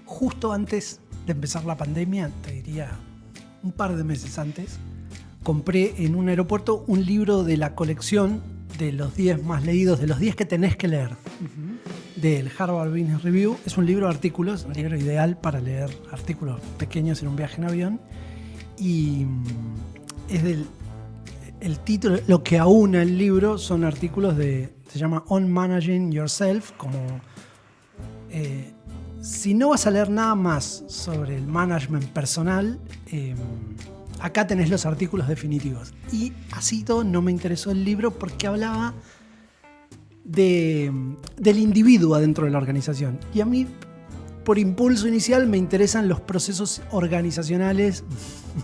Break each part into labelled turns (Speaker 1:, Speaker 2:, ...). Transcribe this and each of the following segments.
Speaker 1: Justo antes de empezar la pandemia, te diría un par de meses antes, compré en un aeropuerto un libro de la colección de los 10 más leídos, de los 10 que tenés que leer, del Harvard Business Review. Es un libro de artículos, un libro ideal para leer artículos pequeños en un viaje en avión. Y es el título, lo que aúna el libro son artículos se llama On Managing Yourself, como si no vas a leer nada más sobre el management personal, acá tenés los artículos definitivos. Y así todo no me interesó el libro porque hablaba del individuo adentro de la organización. Y a mí, por impulso inicial, me interesan los procesos organizacionales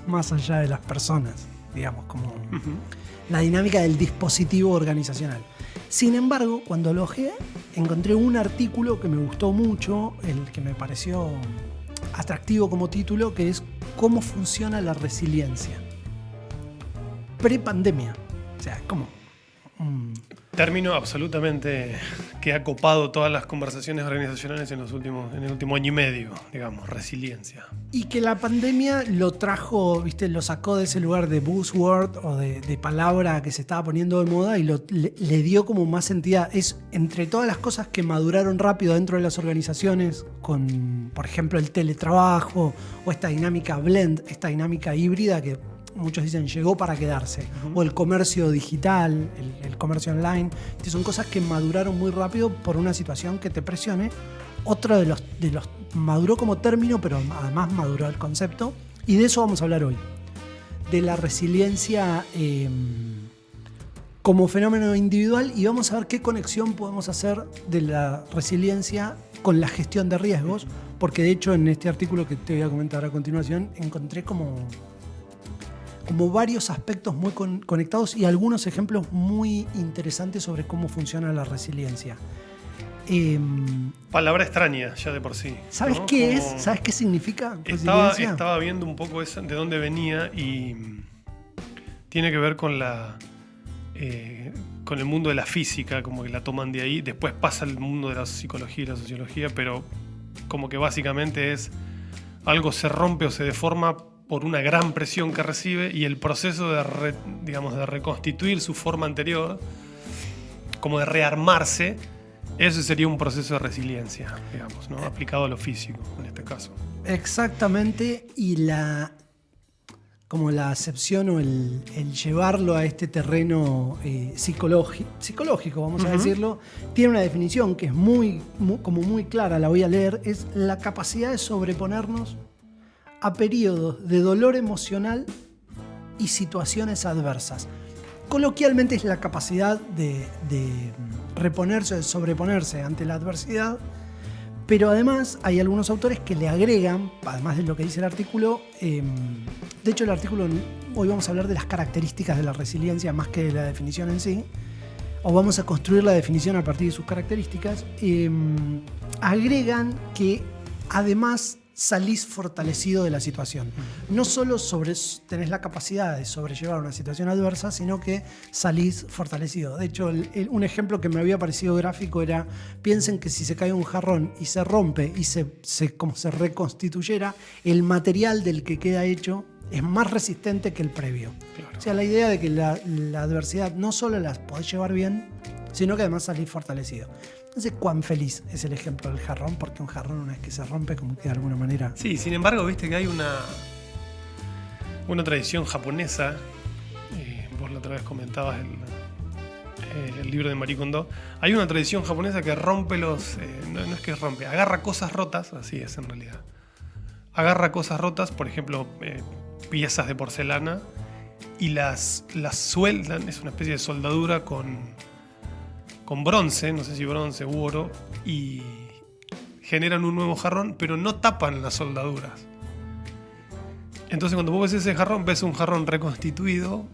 Speaker 1: más allá de las personas, digamos, como la dinámica del dispositivo organizacional. Sin embargo, cuando lo ojeé, encontré un artículo que me gustó mucho, el que me pareció atractivo como título, que es ¿Cómo funciona la resiliencia? Pre-pandemia. O sea, ¿cómo?
Speaker 2: Término absolutamente que ha copado todas las conversaciones organizacionales en el último año y medio, digamos, resiliencia.
Speaker 1: Y que la pandemia lo trajo, ¿viste? Lo sacó de ese lugar de buzzword o de palabra que se estaba poniendo de moda y le dio como más entidad. Es entre todas las cosas que maduraron rápido dentro de las organizaciones, con, por ejemplo, el teletrabajo o esta dinámica blend, esta dinámica híbrida que muchos dicen llegó para quedarse, o el comercio digital, el comercio online. Son cosas que maduraron muy rápido por una situación que te presione. Otro de los maduró como término, pero además maduró el concepto, y de eso vamos a hablar hoy, de la resiliencia como fenómeno individual, y vamos a ver qué conexión podemos hacer de la resiliencia con la gestión de riesgos, porque de hecho en este artículo que te voy a comentar a continuación encontré como varios aspectos muy conectados y algunos ejemplos muy interesantes sobre cómo funciona la resiliencia.
Speaker 2: Palabra extraña ya de por sí.
Speaker 1: ¿Sabes
Speaker 2: ¿no?
Speaker 1: qué es? ¿Sabes qué significa resiliencia?
Speaker 2: Estaba viendo un poco de dónde venía y tiene que ver con el mundo de la física, como que la toman de ahí. Después pasa al mundo de la psicología y la sociología, pero como que básicamente es algo se rompe o se deforma por una gran presión que recibe, y el proceso de reconstituir su forma anterior, como de rearmarse, ese sería un proceso de resiliencia, digamos, ¿no? Aplicado a lo físico, en este caso.
Speaker 1: Exactamente, y la acepción o el llevarlo a este terreno psicológico, vamos a decirlo, tiene una definición que es muy clara, la voy a leer, es la capacidad de sobreponernos a periodos de dolor emocional y situaciones adversas. Coloquialmente es la capacidad de reponerse, de sobreponerse ante la adversidad, pero además hay algunos autores que le agregan, además de lo que dice el artículo, de hecho el artículo, hoy vamos a hablar de las características de la resiliencia más que de la definición en sí, o vamos a construir la definición a partir de sus características, agregan que además salís fortalecido de la situación. No solo tenés la capacidad de sobrellevar una situación adversa, sino que salís fortalecido. De hecho, un ejemplo que me había parecido gráfico era, piensen que si se cae un jarrón y se rompe y como se reconstituyera, el material del que queda hecho es más resistente que el previo. Claro. O sea, la idea de que la adversidad no solo la podés llevar bien, sino que además salís fortalecido. No sé cuán feliz es el ejemplo del jarrón, porque un jarrón una vez que se rompe como que de alguna manera...
Speaker 2: Sí, sin embargo, viste que hay una tradición japonesa, vos la otra vez comentabas el libro de Marie Kondo, hay una tradición japonesa que rompe no es que rompe, agarra cosas rotas, así es en realidad. Agarra cosas rotas, por ejemplo, piezas de porcelana, y las sueldan, es una especie de soldadura con bronce, no sé si bronce u oro, y generan un nuevo jarrón, pero no tapan las soldaduras. Entonces cuando vos ves ese jarrón, ves un jarrón reconstituido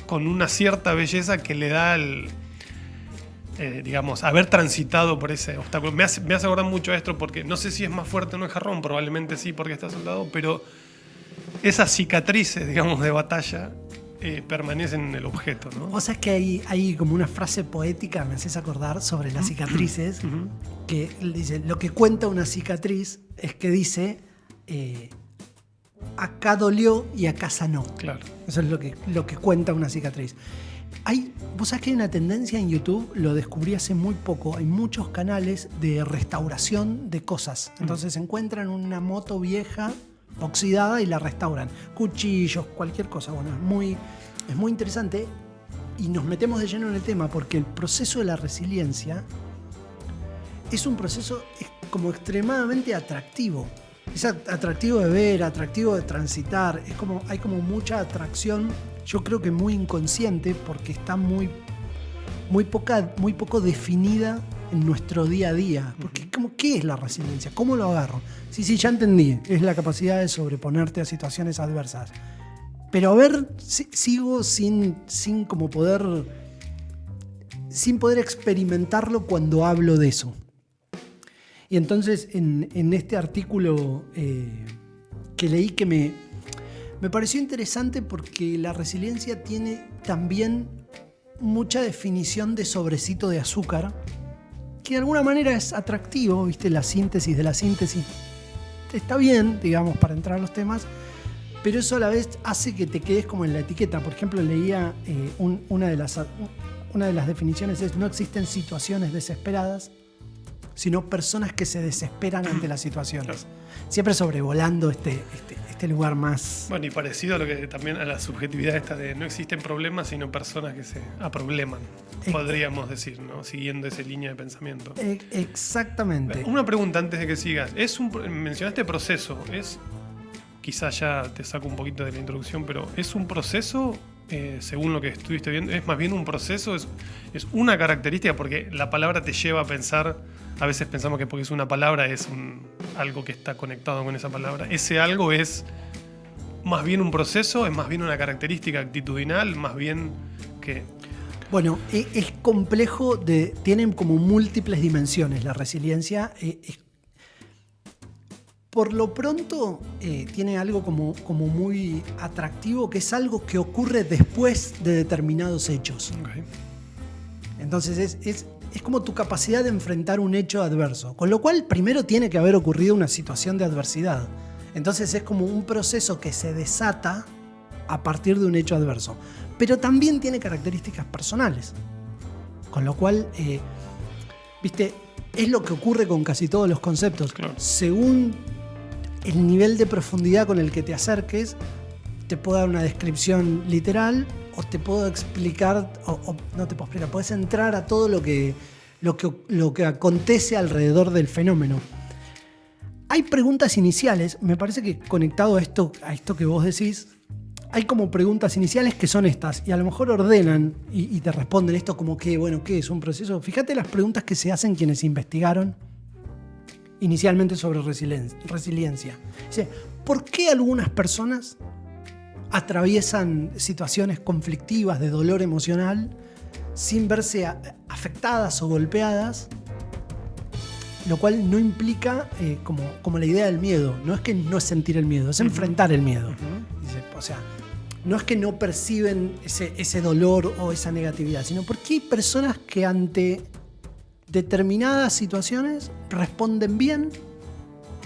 Speaker 2: con una cierta belleza que le da haber transitado por ese obstáculo. Me hace acordar mucho a esto porque no sé si es más fuerte o no el jarrón, probablemente sí porque está soldado, pero esas cicatrices, digamos, de batalla permanecen en el objeto, ¿no?
Speaker 1: O sea, es que hay como una frase poética, me haces acordar, sobre las cicatrices, que dice, lo que cuenta una cicatriz es que dice, acá dolió y acá sanó.
Speaker 2: Claro.
Speaker 1: Eso es lo que cuenta una cicatriz. Vos sabés que hay una tendencia en YouTube, lo descubrí hace muy poco, hay muchos canales de restauración de cosas. Entonces encuentran una moto vieja, oxidada, y la restauran. Cuchillos, cualquier cosa. Bueno, es muy interesante y nos metemos de lleno en el tema porque el proceso de la resiliencia es un proceso como extremadamente atractivo. Es atractivo de ver, atractivo de transitar, hay como mucha atracción, yo creo que muy inconsciente porque está muy poco definida en nuestro día a día. Porque ¿qué es la resiliencia? ¿Cómo lo agarro? Sí, ya entendí, es la capacidad de sobreponerte a situaciones adversas. Pero a ver, sigo sin poder experimentarlo cuando hablo de eso. Y entonces en este artículo que leí que me pareció interesante porque la resiliencia tiene también mucha definición de sobrecito de azúcar, que de alguna manera es atractivo, ¿viste? La síntesis de la síntesis está bien, digamos, para entrar a los temas, pero eso a la vez hace que te quedes como en la etiqueta. Por ejemplo, leía una de las definiciones es: no existen situaciones desesperadas, sino personas que se desesperan ante las situaciones. Siempre sobrevolando este lugar más...
Speaker 2: Bueno, y parecido a lo que también a la subjetividad esta de no existen problemas, sino personas que se aprobleman, podríamos decir, ¿no? Siguiendo esa línea de pensamiento.
Speaker 1: Exactamente.
Speaker 2: Una pregunta antes de que sigas. Mencionaste proceso. Quizás ya te saco un poquito de la introducción, pero ¿es un proceso? Según lo que estuviste viendo, ¿es más bien un proceso? ¿Es una característica? Porque la palabra te lleva a pensar, a veces pensamos que porque es una palabra es algo que está conectado con esa palabra. ¿Ese algo es más bien un proceso? ¿Es más bien una característica actitudinal? ¿Más bien que...?
Speaker 1: Bueno, es complejo, tienen como múltiples dimensiones la resiliencia. Por lo pronto tiene algo como muy atractivo, que es algo que ocurre después de determinados hechos.
Speaker 2: Okay.
Speaker 1: Entonces es como tu capacidad de enfrentar un hecho adverso, con lo cual primero tiene que haber ocurrido una situación de adversidad. Entonces es como un proceso que se desata a partir de un hecho adverso, pero también tiene características personales, con lo cual, ¿viste? Es lo que ocurre con casi todos los conceptos.
Speaker 2: Claro.
Speaker 1: Según el nivel de profundidad con el que te acerques, te puedo dar una descripción literal o te puedo explicar, o no te puedo explicar, puedes entrar a todo lo que acontece alrededor del fenómeno. Hay preguntas iniciales, me parece que conectado a esto que vos decís, hay como preguntas iniciales que son estas, y a lo mejor ordenan y te responden esto como que, bueno, ¿qué es un proceso? Fíjate las preguntas que se hacen quienes investigaron inicialmente sobre resiliencia. Dice, ¿por qué algunas personas atraviesan situaciones conflictivas de dolor emocional sin verse afectadas o golpeadas? Lo cual no implica como la idea del miedo. No es que no es sentir el miedo, es enfrentar el miedo. Dice, o sea, no es que no perciben ese dolor o esa negatividad, sino porque hay personas que ante determinadas situaciones responden bien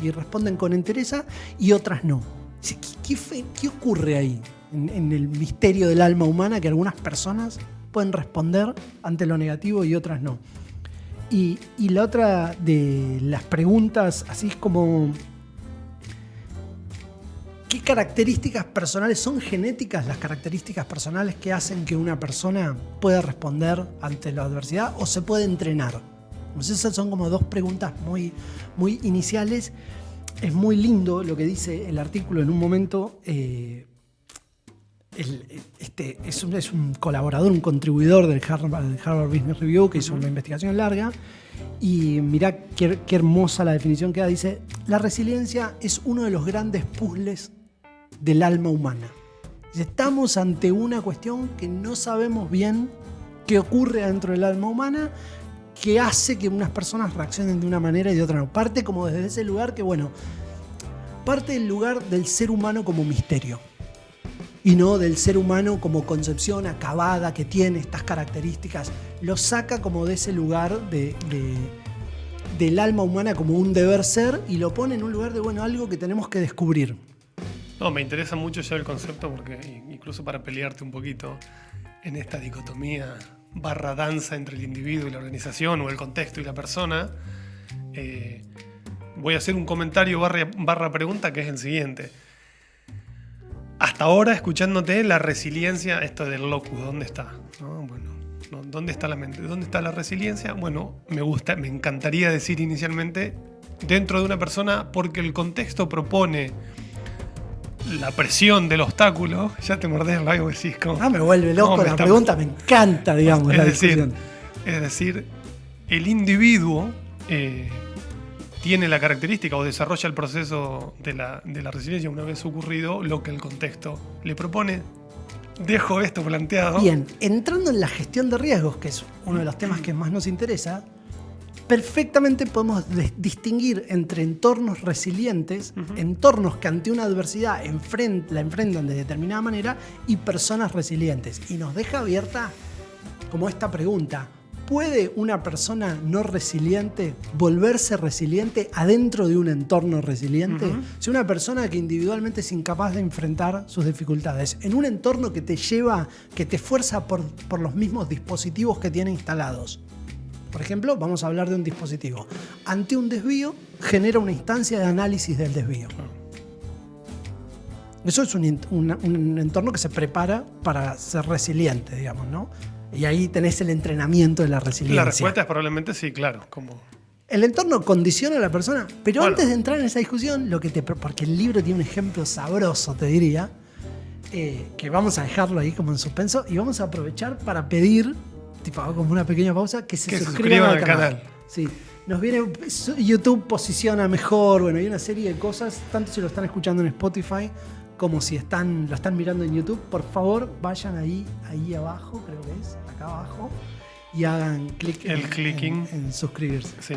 Speaker 1: y responden con entereza y otras no. ¿Qué ocurre ahí en el misterio del alma humana que algunas personas pueden responder ante lo negativo y otras no? Y la otra de las preguntas, así es como ¿qué características personales son genéticas las características personales que hacen que una persona pueda responder ante la adversidad o se puede entrenar? Entonces esas son como dos preguntas muy, muy iniciales. Es muy lindo lo que dice el artículo en un momento. Es un colaborador, un contribuidor del Harvard Business Review que hizo una investigación larga. Y mirá qué hermosa la definición que da. Dice, la resiliencia es uno de los grandes puzzles del alma humana. Dice, estamos ante una cuestión que no sabemos bien qué ocurre dentro del alma humana, que hace que unas personas reaccionen de una manera y de otra no. Parte como desde ese lugar que, bueno, parte del lugar del ser humano como misterio. y no del ser humano como concepción acabada que tiene estas características. Lo saca como de ese lugar del alma humana como un deber ser y lo pone en un lugar de, bueno, algo que tenemos que descubrir.
Speaker 2: No, me interesa mucho ya el concepto porque incluso para pelearte un poquito en esta dicotomía barra danza entre el individuo y la organización o el contexto y la persona, voy a hacer un comentario barra pregunta que es el siguiente. Hasta ahora, escuchándote, la resiliencia, esto del locus, ¿dónde está? ¿No? Bueno, ¿no? ¿Dónde está la mente? ¿Dónde está la resiliencia? Bueno, me encantaría decir inicialmente dentro de una persona porque el contexto propone la presión del obstáculo. Ya te mordés el labio y decís como...
Speaker 1: Me vuelve loco la pregunta, me encanta, digamos, la discusión.
Speaker 2: Es decir, el individuo tiene la característica o desarrolla el proceso de la resiliencia una vez ocurrido lo que el contexto le propone. Dejo esto planteado.
Speaker 1: Bien, entrando en la gestión de riesgos, que es uno de los temas que más nos interesa, perfectamente podemos distinguir entre entornos resilientes, entornos que ante una adversidad la enfrentan de determinada manera, y personas resilientes. Y nos deja abierta como esta pregunta: ¿puede una persona no resiliente volverse resiliente adentro de un entorno resiliente? Si una persona que individualmente es incapaz de enfrentar sus dificultades en un entorno que te lleva, que te fuerza por los mismos dispositivos que tiene instalados. Por ejemplo, vamos a hablar de un dispositivo. Ante un desvío, genera una instancia de análisis del desvío. Eso es un entorno que se prepara para ser resiliente, digamos, ¿no? Y ahí tenés el entrenamiento de la resiliencia.
Speaker 2: La respuesta es probablemente sí, claro.
Speaker 1: El entorno condiciona a la persona, pero bueno, antes de entrar en esa discusión, porque el libro tiene un ejemplo sabroso, te diría, que vamos a dejarlo ahí como en suspenso y vamos a aprovechar para pedir, tipo como una pequeña pausa, que se suscriban al canal. Sí. Nos viene, YouTube posiciona mejor, bueno, hay una serie de cosas, tanto si lo están escuchando en Spotify como si lo están mirando en YouTube. Por favor, vayan ahí abajo, creo que es, acá abajo, y hagan clic en suscribirse.
Speaker 2: Sí.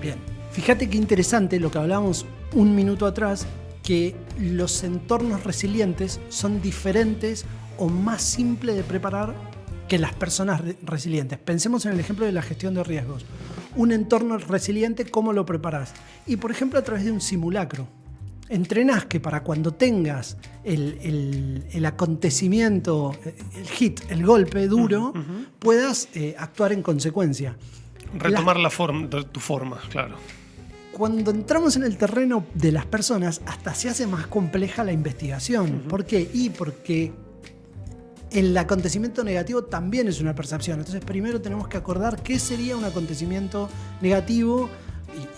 Speaker 1: Bien, fíjate qué interesante lo que hablábamos un minuto atrás, que los entornos resilientes son diferentes o más simples de preparar que las personas resilientes. Pensemos en el ejemplo de la gestión de riesgos. Un entorno resiliente, ¿cómo lo preparás? Y por ejemplo, a través de un simulacro. Entrenás que para cuando tengas el acontecimiento, el hit, el golpe duro, puedas actuar en consecuencia.
Speaker 2: Retomar tu forma, claro.
Speaker 1: Cuando entramos en el terreno de las personas, hasta se hace más compleja la investigación. ¿Por qué? Porque el acontecimiento negativo también es una percepción. Entonces primero tenemos que acordar qué sería un acontecimiento negativo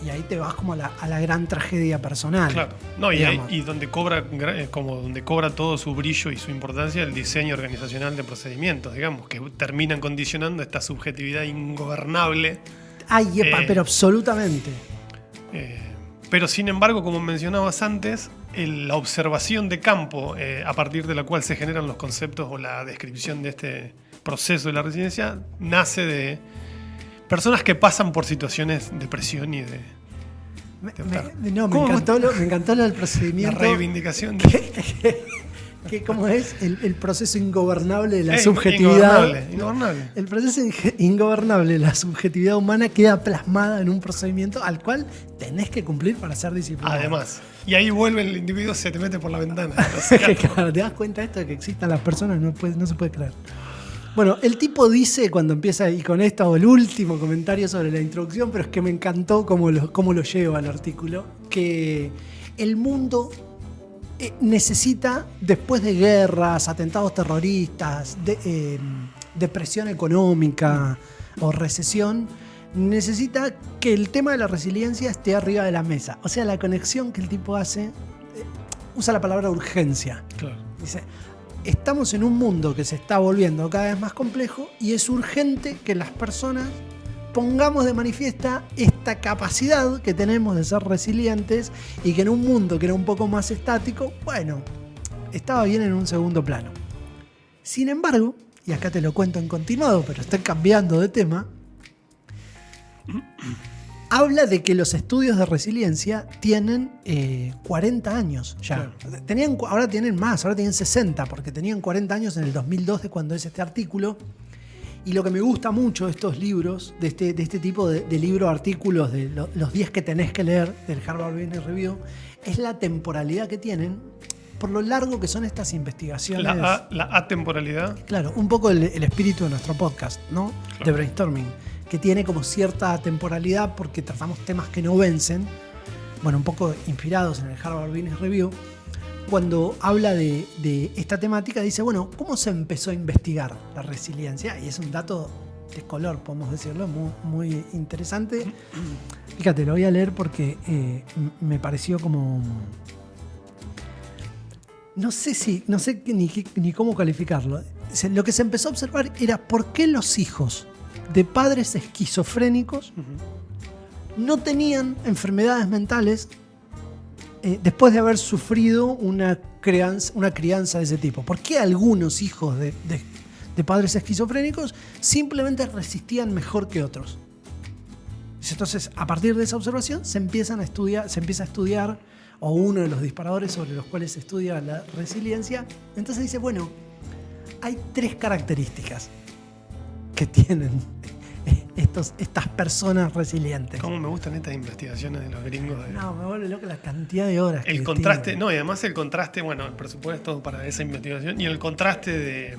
Speaker 1: y ahí te vas como a la gran tragedia personal.
Speaker 2: Claro. No, y donde cobra todo su brillo y su importancia el diseño organizacional de procedimientos, digamos, que terminan condicionando esta subjetividad ingobernable.
Speaker 1: Pero absolutamente.
Speaker 2: Pero sin embargo, como mencionabas antes, la observación de campo a partir de la cual se generan los conceptos o la descripción de este proceso de la resiliencia nace de personas que pasan por situaciones de presión y de...
Speaker 1: Me encantó lo del procedimiento.
Speaker 2: La reivindicación
Speaker 1: que ¿cómo es? El proceso ingobernable de la subjetividad.
Speaker 2: Ingobernable.
Speaker 1: El proceso ingobernable de la subjetividad humana queda plasmada en un procedimiento al cual tenés que cumplir para ser disciplinado.
Speaker 2: Además. Y ahí vuelve el individuo, se te mete por la ventana.
Speaker 1: Claro, te das cuenta de esto de que existan las personas, no se puede creer. Bueno, el tipo dice cuando empieza, y con esto hago el último comentario sobre la introducción, pero es que me encantó cómo lo lleva al artículo, que el mundo necesita, después de guerras, atentados terroristas, depresión económica o recesión, necesita que el tema de la resiliencia esté arriba de la mesa. O sea, la conexión que el tipo hace, usa la palabra urgencia.
Speaker 2: Claro.
Speaker 1: Dice, estamos en un mundo que se está volviendo cada vez más complejo y es urgente que las personas pongamos de manifiesta esta capacidad que tenemos de ser resilientes y que en un mundo que era un poco más estático, bueno, estaba bien en un segundo plano. Sin embargo, y acá te lo cuento en continuado, pero estoy cambiando de tema, habla de que los estudios de resiliencia tienen 40 años ya.
Speaker 2: Claro.
Speaker 1: Ahora tienen más, ahora tienen 60, porque tenían 40 años en el 2012 cuando es este artículo. Y lo que me gusta mucho de estos libros, de este tipo de libro, artículos, de los 10 que tenés que leer del Harvard Business Review, es la temporalidad que tienen, por lo largo que son estas investigaciones.
Speaker 2: La atemporalidad.
Speaker 1: Claro, un poco el espíritu de nuestro podcast, ¿no?
Speaker 2: Claro.
Speaker 1: De brainstorming, que tiene como cierta temporalidad porque tratamos temas que no vencen, bueno, un poco inspirados en el Harvard Business Review. Cuando habla de esta temática, dice, bueno, ¿cómo se empezó a investigar la resiliencia? Y es un dato de color, podemos decirlo, muy, muy interesante. Fíjate, lo voy a leer porque me pareció como... No sé ni cómo calificarlo. Lo que se empezó a observar era por qué los hijos de padres esquizofrénicos no tenían enfermedades mentales después de haber sufrido una crianza de ese tipo. ¿Por qué algunos hijos de padres esquizofrénicos simplemente resistían mejor que otros? Entonces, a partir de esa observación se empieza a estudiar, o uno de los disparadores sobre los cuales se estudia la resiliencia. Entonces dice, bueno, hay 3 características que tienen estas personas resilientes.
Speaker 2: ¿Cómo me gustan estas investigaciones de los gringos?
Speaker 1: No, me vuelve loco la cantidad de horas
Speaker 2: el
Speaker 1: que
Speaker 2: contraste,
Speaker 1: tienen.
Speaker 2: no, y además el contraste, bueno, el presupuesto para esa investigación y el contraste de,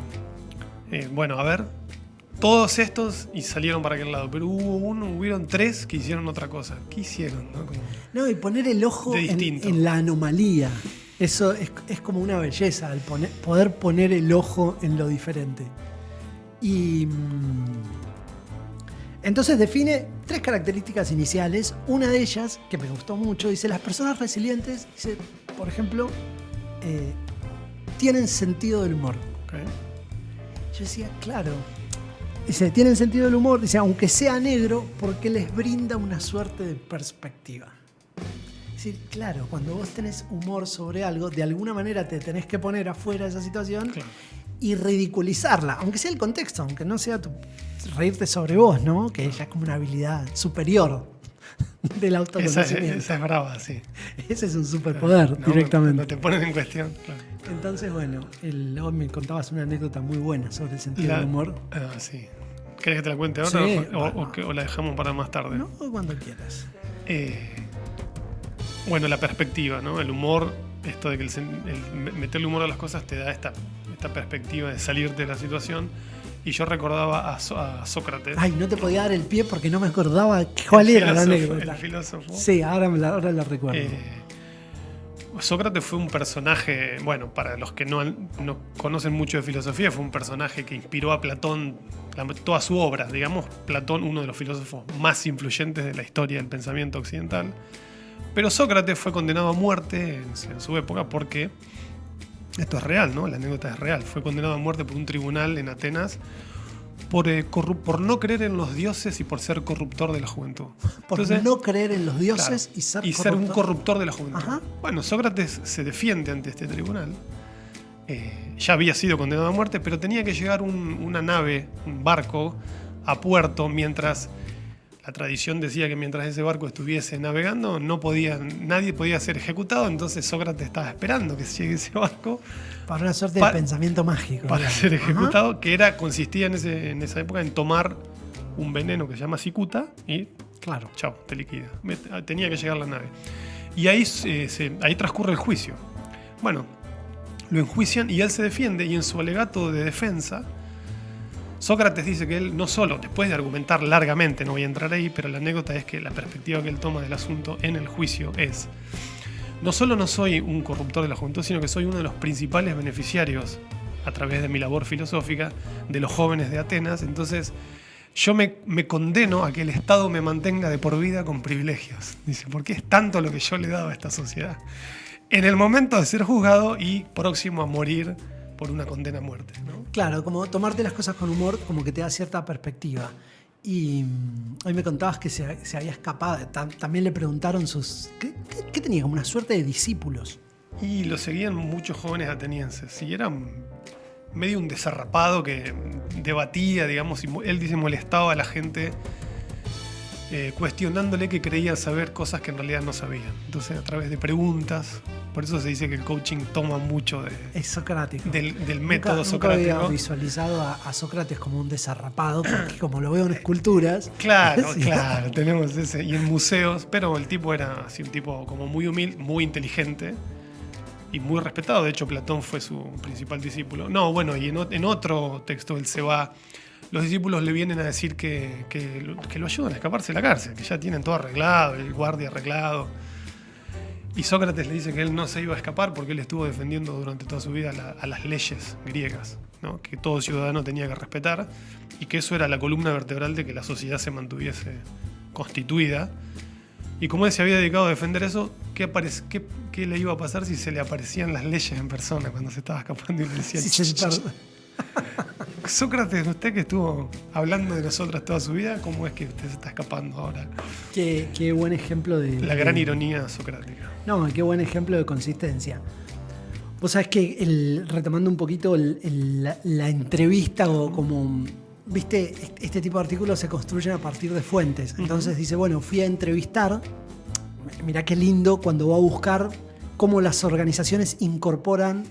Speaker 2: bueno, a ver, todos estos y salieron para aquel lado, pero hubieron 3 que hicieron otra cosa. ¿Qué hicieron?
Speaker 1: No, y poner el ojo en la anomalía. Eso es como una belleza, poder poner el ojo en lo diferente. Y entonces define 3 características iniciales. Una de ellas, que me gustó mucho, dice, las personas resilientes, dice, por ejemplo, tienen sentido del humor.
Speaker 2: Okay.
Speaker 1: Yo decía, claro. Dice, tienen sentido del humor, dice, aunque sea negro, porque les brinda una suerte de perspectiva. Es decir, claro, cuando vos tenés humor sobre algo, de alguna manera te tenés que poner afuera de esa situación, claro, y ridiculizarla, aunque sea el contexto, aunque no sea reírte sobre vos, ¿no? Que ya es como una habilidad superior del autoconocimiento.
Speaker 2: Esa es brava, sí.
Speaker 1: Ese es un superpoder, directamente.
Speaker 2: No te ponen en cuestión, claro.
Speaker 1: Entonces, bueno, vos me contabas una anécdota muy buena sobre el sentido del humor.
Speaker 2: Sí. ¿Querés que te la cuente ahora?
Speaker 1: Sí,
Speaker 2: o la dejamos para más tarde?
Speaker 1: No, cuando quieras.
Speaker 2: Bueno, la perspectiva, ¿no? El humor, esto de que meterle humor a las cosas te da esta perspectiva de salirte de la situación. Y yo recordaba a Sócrates.
Speaker 1: Ay, no te podía dar el pie porque no me acordaba cuál era la anécdota.
Speaker 2: El filósofo.
Speaker 1: Sí, ahora la recuerdo.
Speaker 2: Sócrates fue un personaje, bueno, para los que no conocen mucho de filosofía, fue un personaje que inspiró a Platón, toda su obra. Digamos, Platón, uno de los filósofos más influyentes de la historia del pensamiento occidental. Pero Sócrates fue condenado a muerte en su época porque, esto es real, ¿no? La anécdota es real. Fue condenado a muerte por un tribunal en Atenas por no creer en los dioses y por ser corruptor de la juventud.
Speaker 1: Entonces, no creer en los dioses, claro,
Speaker 2: y ser un corruptor de la juventud.
Speaker 1: Ajá.
Speaker 2: Bueno, Sócrates se defiende ante este tribunal. Ya había sido condenado a muerte, pero tenía que llegar una nave, un barco, a puerto mientras... La tradición decía que mientras ese barco estuviese navegando nadie podía ser ejecutado, entonces Sócrates estaba esperando que llegue ese barco
Speaker 1: para una suerte de pensamiento mágico
Speaker 2: para ser ejecutado. Ajá. Que consistía en esa época en tomar un veneno que se llama cicuta y
Speaker 1: claro,
Speaker 2: chao, te liquida. Tenía que llegar la nave. Y ahí transcurre el juicio. Bueno, lo enjuician y él se defiende, y en su alegato de defensa Sócrates dice que él no solo, después de argumentar largamente, no voy a entrar ahí, pero la anécdota es que la perspectiva que él toma del asunto en el juicio es: no solo no soy un corruptor de la juventud, sino que soy uno de los principales beneficiarios, a través de mi labor filosófica, de los jóvenes de Atenas. Entonces yo me condeno a que el Estado me mantenga de por vida con privilegios. Dice, porque es tanto lo que yo le he dado a esta sociedad en el momento de ser juzgado y próximo a morir por una condena a muerte, ¿no? Claro,
Speaker 1: como tomarte las cosas con humor, como que te da cierta perspectiva. Y hoy me contabas que se había escapado. También le preguntaron ¿qué tenía? Como una suerte de discípulos.
Speaker 2: Y lo seguían muchos jóvenes atenienses. Y era medio un desarrapado que debatía, digamos, y él dice molestaba a la gente cuestionándole que creía saber cosas que en realidad no sabían. Entonces, a través de preguntas, por eso se dice que el coaching toma mucho
Speaker 1: es socrático.
Speaker 2: del método
Speaker 1: nunca
Speaker 2: socrático.
Speaker 1: Había visualizado a Sócrates como un desarrapado, porque como lo veo en esculturas.
Speaker 2: Claro,
Speaker 1: sí.
Speaker 2: claro, tenemos ese. Y en museos, pero el tipo era así, un tipo como muy humilde, muy inteligente y muy respetado. De hecho, Platón fue su principal discípulo. No, bueno, y en otro texto él se va. Los discípulos le vienen a decir que lo ayudan a escaparse de la cárcel, que ya tienen todo arreglado, el guardia arreglado. Y Sócrates le dice que él no se iba a escapar porque él estuvo defendiendo durante toda su vida a las leyes griegas, ¿no? Que todo ciudadano tenía que respetar y que eso era la columna vertebral de que la sociedad se mantuviese constituida. Y como él se había dedicado a defender eso, ¿qué le iba a pasar si se le aparecían las leyes en persona cuando se estaba escapando y le decían... Sócrates, usted que estuvo hablando de nosotras toda su vida, ¿cómo es que usted se está escapando ahora?
Speaker 1: Qué buen ejemplo de...
Speaker 2: La gran ironía socrática.
Speaker 1: No, qué buen ejemplo de consistencia. Vos sabés que, retomando un poquito la entrevista, o como... Viste, este tipo de artículos se construyen a partir de fuentes. Entonces dice, bueno, fui a entrevistar. Mirá qué lindo cuando va a buscar cómo las organizaciones incorporan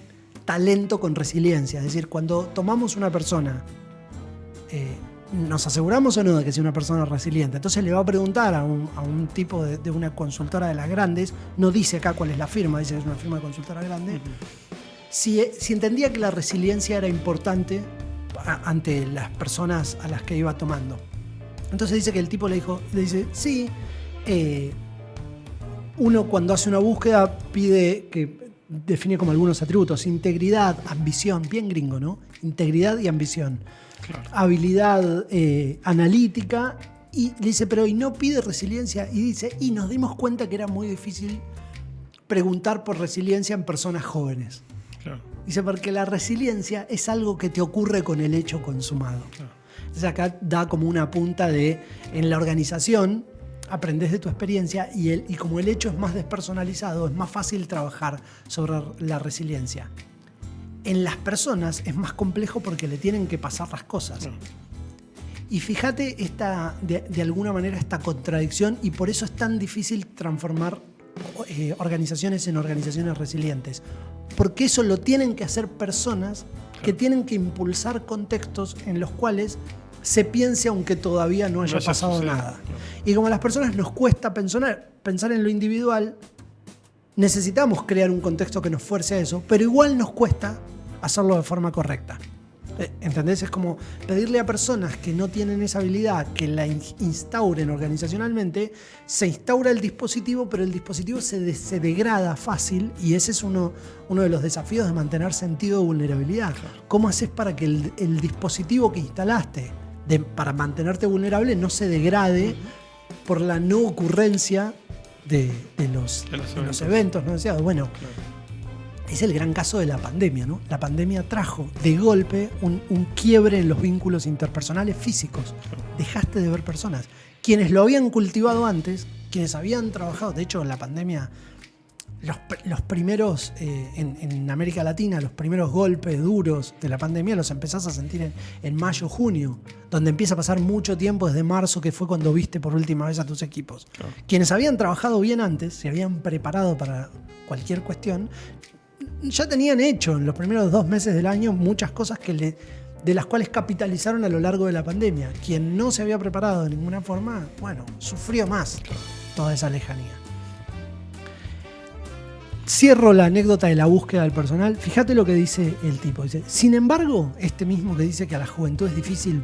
Speaker 1: talento con resiliencia. Es decir, cuando tomamos una persona, ¿nos aseguramos o no de que sea una persona resiliente? Entonces le va a preguntar a un tipo de una consultora de las grandes, no dice acá cuál es la firma, dice que es una firma de consultora grande, si entendía que la resiliencia era importante ante las personas a las que iba tomando. Entonces dice que el tipo le dice, sí, uno cuando hace una búsqueda pide que define como algunos atributos: integridad, ambición, bien gringo, ¿no? Integridad y ambición. Claro. Habilidad analítica, y le dice, pero ¿y no pide resiliencia? Y dice, y nos dimos cuenta que era muy difícil preguntar por resiliencia en personas jóvenes. Claro. Dice, porque la resiliencia es algo que te ocurre con el hecho consumado. Claro. Entonces acá da como una punta de, en la organización, aprendes de tu experiencia y como el hecho es más despersonalizado, es más fácil trabajar sobre la resiliencia. En las personas es más complejo porque le tienen que pasar las cosas. Sí. Y fíjate de alguna manera esta contradicción, y por eso es tan difícil transformar organizaciones en organizaciones resilientes. Porque eso lo tienen que hacer personas que tienen que impulsar contextos en los cuales se piense aunque todavía no haya pasado nada. Y como a las personas nos cuesta pensar en lo individual, necesitamos crear un contexto que nos fuerce a eso, pero igual nos cuesta hacerlo de forma correcta. ¿Entendés? Es como pedirle a personas que no tienen esa habilidad que la instauren organizacionalmente. Se instaura el dispositivo, pero el dispositivo se degrada fácil, y ese es uno de los desafíos de mantener sentido de vulnerabilidad. ¿Cómo haces para que el dispositivo que instalaste para mantenerte vulnerable no se degrade por la no ocurrencia de los eventos no deseados? Bueno, es el gran caso de la pandemia, ¿no? La pandemia trajo de golpe un quiebre en los vínculos interpersonales físicos. Dejaste de ver personas. Quienes lo habían cultivado antes, quienes habían trabajado, de hecho, en la pandemia, los primeros, en América Latina, los primeros golpes duros de la pandemia los empezás a sentir en mayo, junio, donde empieza a pasar mucho tiempo desde marzo, que fue cuando viste por última vez a tus equipos. Claro. Quienes habían trabajado bien antes, se habían preparado para cualquier cuestión, ya tenían hecho en los primeros 2 meses del año muchas cosas de las cuales capitalizaron a lo largo de la pandemia. Quien no se había preparado de ninguna forma, bueno, sufrió más toda esa lejanía. Cierro la anécdota de la búsqueda del personal. Fíjate lo que dice el tipo. Dice, sin embargo, este mismo que dice que a la juventud es difícil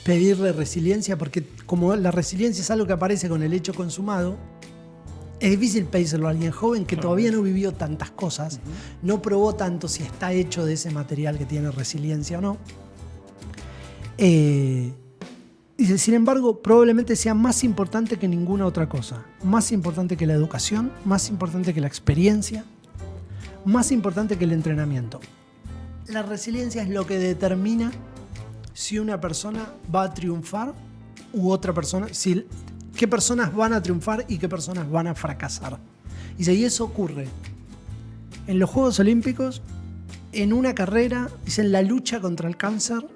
Speaker 1: pedirle resiliencia, porque como la resiliencia es algo que aparece con el hecho consumado, es difícil pedírselo a alguien joven que todavía no vivió tantas cosas, no probó tanto si está hecho de ese material que tiene resiliencia o no. Dice, sin embargo, probablemente sea más importante que ninguna otra cosa. Más importante que la educación, más importante que la experiencia, más importante que el entrenamiento. La resiliencia es lo que determina si una persona va a triunfar u otra persona, qué personas van a triunfar y qué personas van a fracasar. Y eso ocurre en los Juegos Olímpicos, en una carrera, en la lucha contra el cáncer,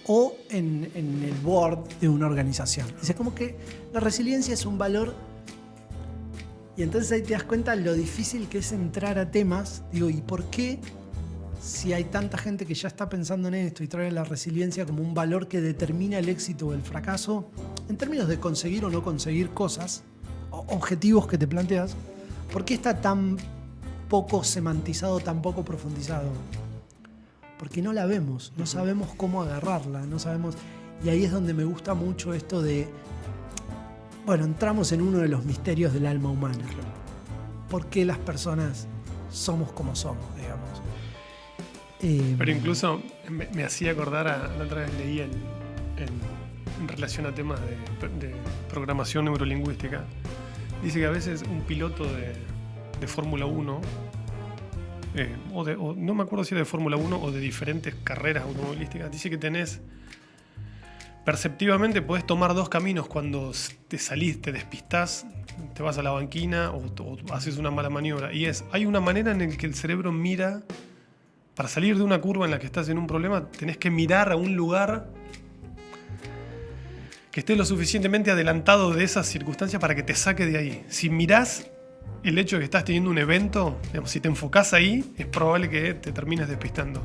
Speaker 1: o en el board de una organización. Dice, como que la resiliencia es un valor, y entonces ahí te das cuenta lo difícil que es entrar a temas. Digo, ¿y por qué, si hay tanta gente que ya está pensando en esto y trae la resiliencia como un valor que determina el éxito o el fracaso, en términos de conseguir o no conseguir cosas, objetivos que te planteas, por qué está tan poco semantizado, tan poco profundizado? Porque no la vemos, no sabemos cómo agarrarla, no sabemos. Y ahí es donde me gusta mucho esto de, bueno, entramos en uno de los misterios del alma humana. ¿Por qué las personas somos como somos, digamos?
Speaker 2: Pero incluso me hacía acordar, la otra vez leí en relación a temas de programación neurolingüística, dice que a veces un piloto de Fórmula 1, no me acuerdo si era de Fórmula 1 o de diferentes carreras automovilísticas, dice que perceptivamente podés tomar dos caminos cuando te salís, te despistás, te vas a la banquina o haces una mala maniobra. Y hay una manera en la que el cerebro mira, para salir de una curva en la que estás en un problema, tenés que mirar a un lugar que esté lo suficientemente adelantado de esas circunstancias para que te saque de ahí. Si mirás el hecho de que estás teniendo un evento, digamos, si te enfocás ahí, es probable que te termines despistando.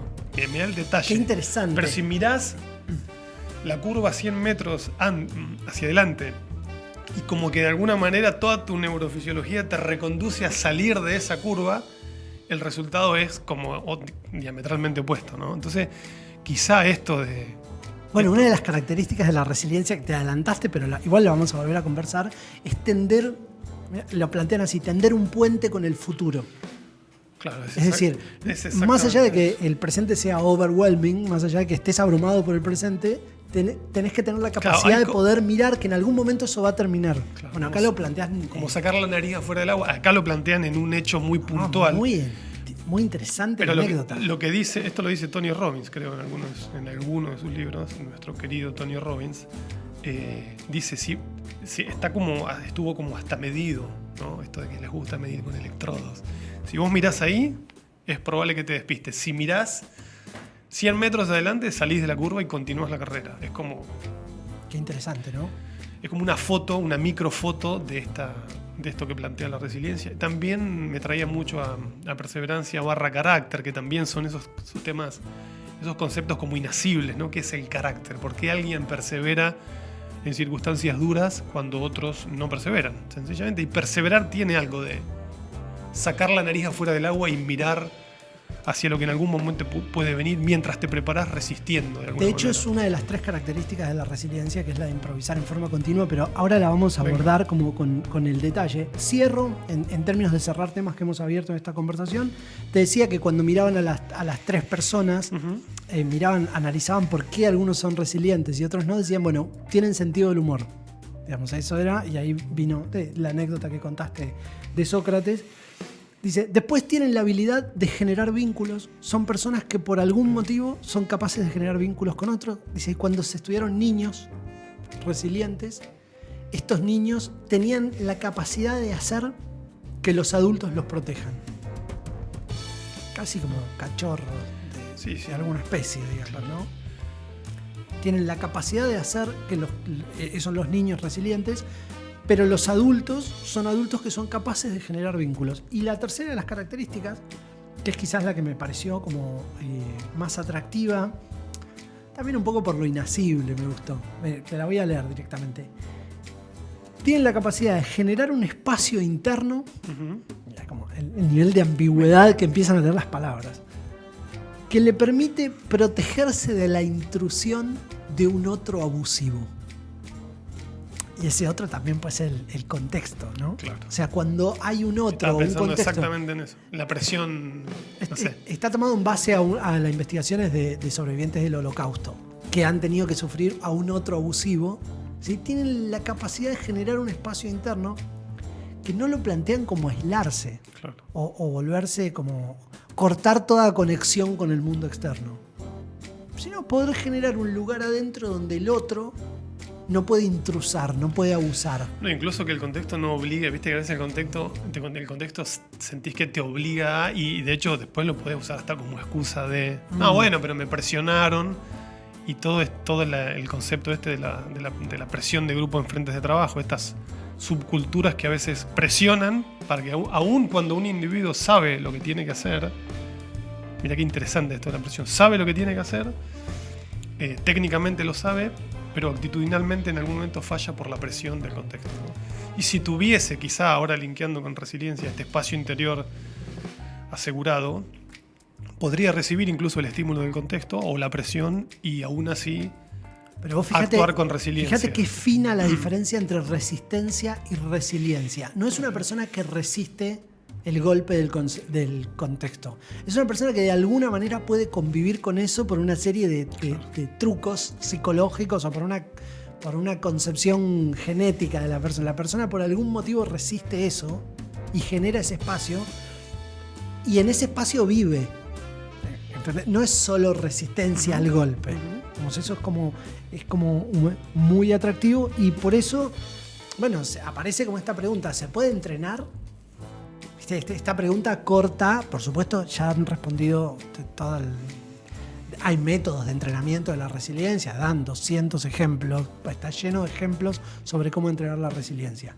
Speaker 2: Mirá el detalle.
Speaker 1: Qué interesante.
Speaker 2: Pero si mirás la curva 100 metros hacia adelante y como que de alguna manera toda tu neurofisiología te reconduce a salir de esa curva, el resultado es como diametralmente opuesto, ¿no? Entonces, quizá esto de...
Speaker 1: Bueno, una de las características de la resiliencia, que te adelantaste, pero igual la vamos a volver a conversar, es tender, lo plantean así, tender un puente con el futuro.
Speaker 2: Claro,
Speaker 1: es decir, más allá de que el presente sea overwhelming, más allá de que estés abrumado por el presente, tenés que tener la capacidad de poder mirar que en algún momento eso va a terminar. Claro, bueno, acá lo plantean...
Speaker 2: Como sacar la nariz afuera del agua. Acá lo plantean en un hecho muy puntual.
Speaker 1: Muy interesante.
Speaker 2: Pero
Speaker 1: la anécdota.
Speaker 2: Lo que dice, esto lo dice Tony Robbins, creo, en alguno de sus libros, nuestro querido Tony Robbins, dice, sí, estuvo como hasta medido, ¿no? Esto de que les gusta medir con electrodos. Si vos mirás ahí, es probable que te despistes. Si mirás 100 metros adelante, salís de la curva y continúas la carrera. Es como...
Speaker 1: Qué interesante, ¿no?
Speaker 2: Es como una foto, una microfoto de esto que plantea la resiliencia. También me traía mucho a perseverancia / carácter, que también son esos temas, esos conceptos como inacibles, ¿no? ¿Qué es el carácter? ¿Por qué alguien persevera en circunstancias duras cuando otros no perseveran? Sencillamente, y perseverar tiene algo de sacar la nariz afuera del agua y mirar hacia lo que en algún momento puede venir mientras te preparás resistiendo. De
Speaker 1: hecho, es una de las 3 características de la resiliencia, que es la de improvisar en forma continua, pero ahora la vamos a abordar como con el detalle. Cierro, en términos de cerrar temas que hemos abierto en esta conversación, te decía que cuando miraban a las 3 personas, analizaban por qué algunos son resilientes y otros no, decían, bueno, tienen sentido del humor. Digamos, eso era, y ahí vino la anécdota que contaste de Sócrates. Dice, después tienen la habilidad de generar vínculos, son personas que por algún motivo son capaces de generar vínculos con otros. Dice, cuando se estudiaron niños resilientes, estos niños tenían la capacidad de hacer que los adultos los protejan. Casi como cachorros de alguna especie, digamos, ¿no? Tienen la capacidad de hacer que esos son los niños resilientes. Pero los adultos son adultos que son capaces de generar vínculos. Y la tercera de las características, que es quizás la que me pareció como más atractiva, también un poco por lo inacible me gustó. Te la voy a leer directamente. Tienen la capacidad de generar un espacio interno, mira como el nivel de ambigüedad que empiezan a tener las palabras, que le permite protegerse de la intrusión de un otro abusivo. Y ese otro también puede ser el contexto, ¿no? Claro. O sea, cuando hay un otro,
Speaker 2: estaba pensando
Speaker 1: un contexto...
Speaker 2: exactamente en eso. La presión, no sé.
Speaker 1: Está tomado en base a las investigaciones de sobrevivientes del Holocausto, que han tenido que sufrir a un otro abusivo. ¿Sí? Tienen la capacidad de generar un espacio interno que no lo plantean como aislarse, claro, o volverse como... cortar toda conexión con el mundo externo, sino poder generar un lugar adentro donde el otro no puede intrusar, no puede abusar.
Speaker 2: No, incluso que el contexto no obligue, viste que a veces el contexto sentís que te obliga y de hecho después lo podés usar hasta como excusa de bueno, pero me presionaron Y todo el concepto de la presión de grupo en frentes de trabajo, estas subculturas que a veces presionan para que aun cuando un individuo sabe lo que tiene que hacer, mira qué interesante esto de la presión, sabe lo que tiene que hacer, técnicamente lo sabe, pero actitudinalmente en algún momento falla por la presión del contexto, ¿no? Y si tuviese, quizá ahora linkeando con resiliencia, este espacio interior asegurado, podría recibir incluso el estímulo del contexto o la presión y aún así
Speaker 1: pero vos fíjate,
Speaker 2: actuar con resiliencia.
Speaker 1: Fíjate qué fina la diferencia entre resistencia y resiliencia. No es una persona que resiste el golpe del contexto. Es una persona que de alguna manera puede convivir con eso por una serie de trucos psicológicos o por una concepción genética de la persona. La persona por algún motivo resiste eso y genera ese espacio y en ese espacio vive. No es solo resistencia al golpe. Eso es como muy atractivo y por eso, bueno, aparece como esta pregunta, ¿se puede entrenar? Esta pregunta corta, por supuesto, ya han respondido hay métodos de entrenamiento de la resiliencia, dan 200 ejemplos, está lleno de ejemplos sobre cómo entrenar la resiliencia.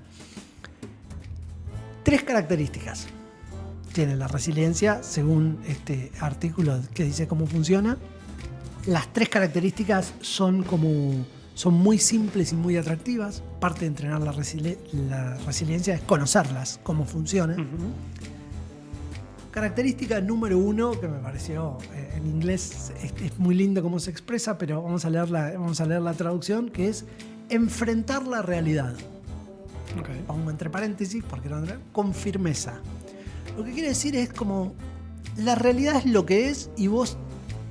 Speaker 1: 3 características tiene la resiliencia, según este artículo que dice cómo funciona. Las 3 características son muy simples y muy atractivas. Parte de entrenar la resiliencia es conocerlas, cómo funcionan. Característica número 1, que me pareció en inglés es muy lindo cómo se expresa, pero vamos a leer la traducción, que es enfrentar la realidad. Okay. Pongo entre paréntesis, porque no, con firmeza. Lo que quiere decir es como la realidad es lo que es y vos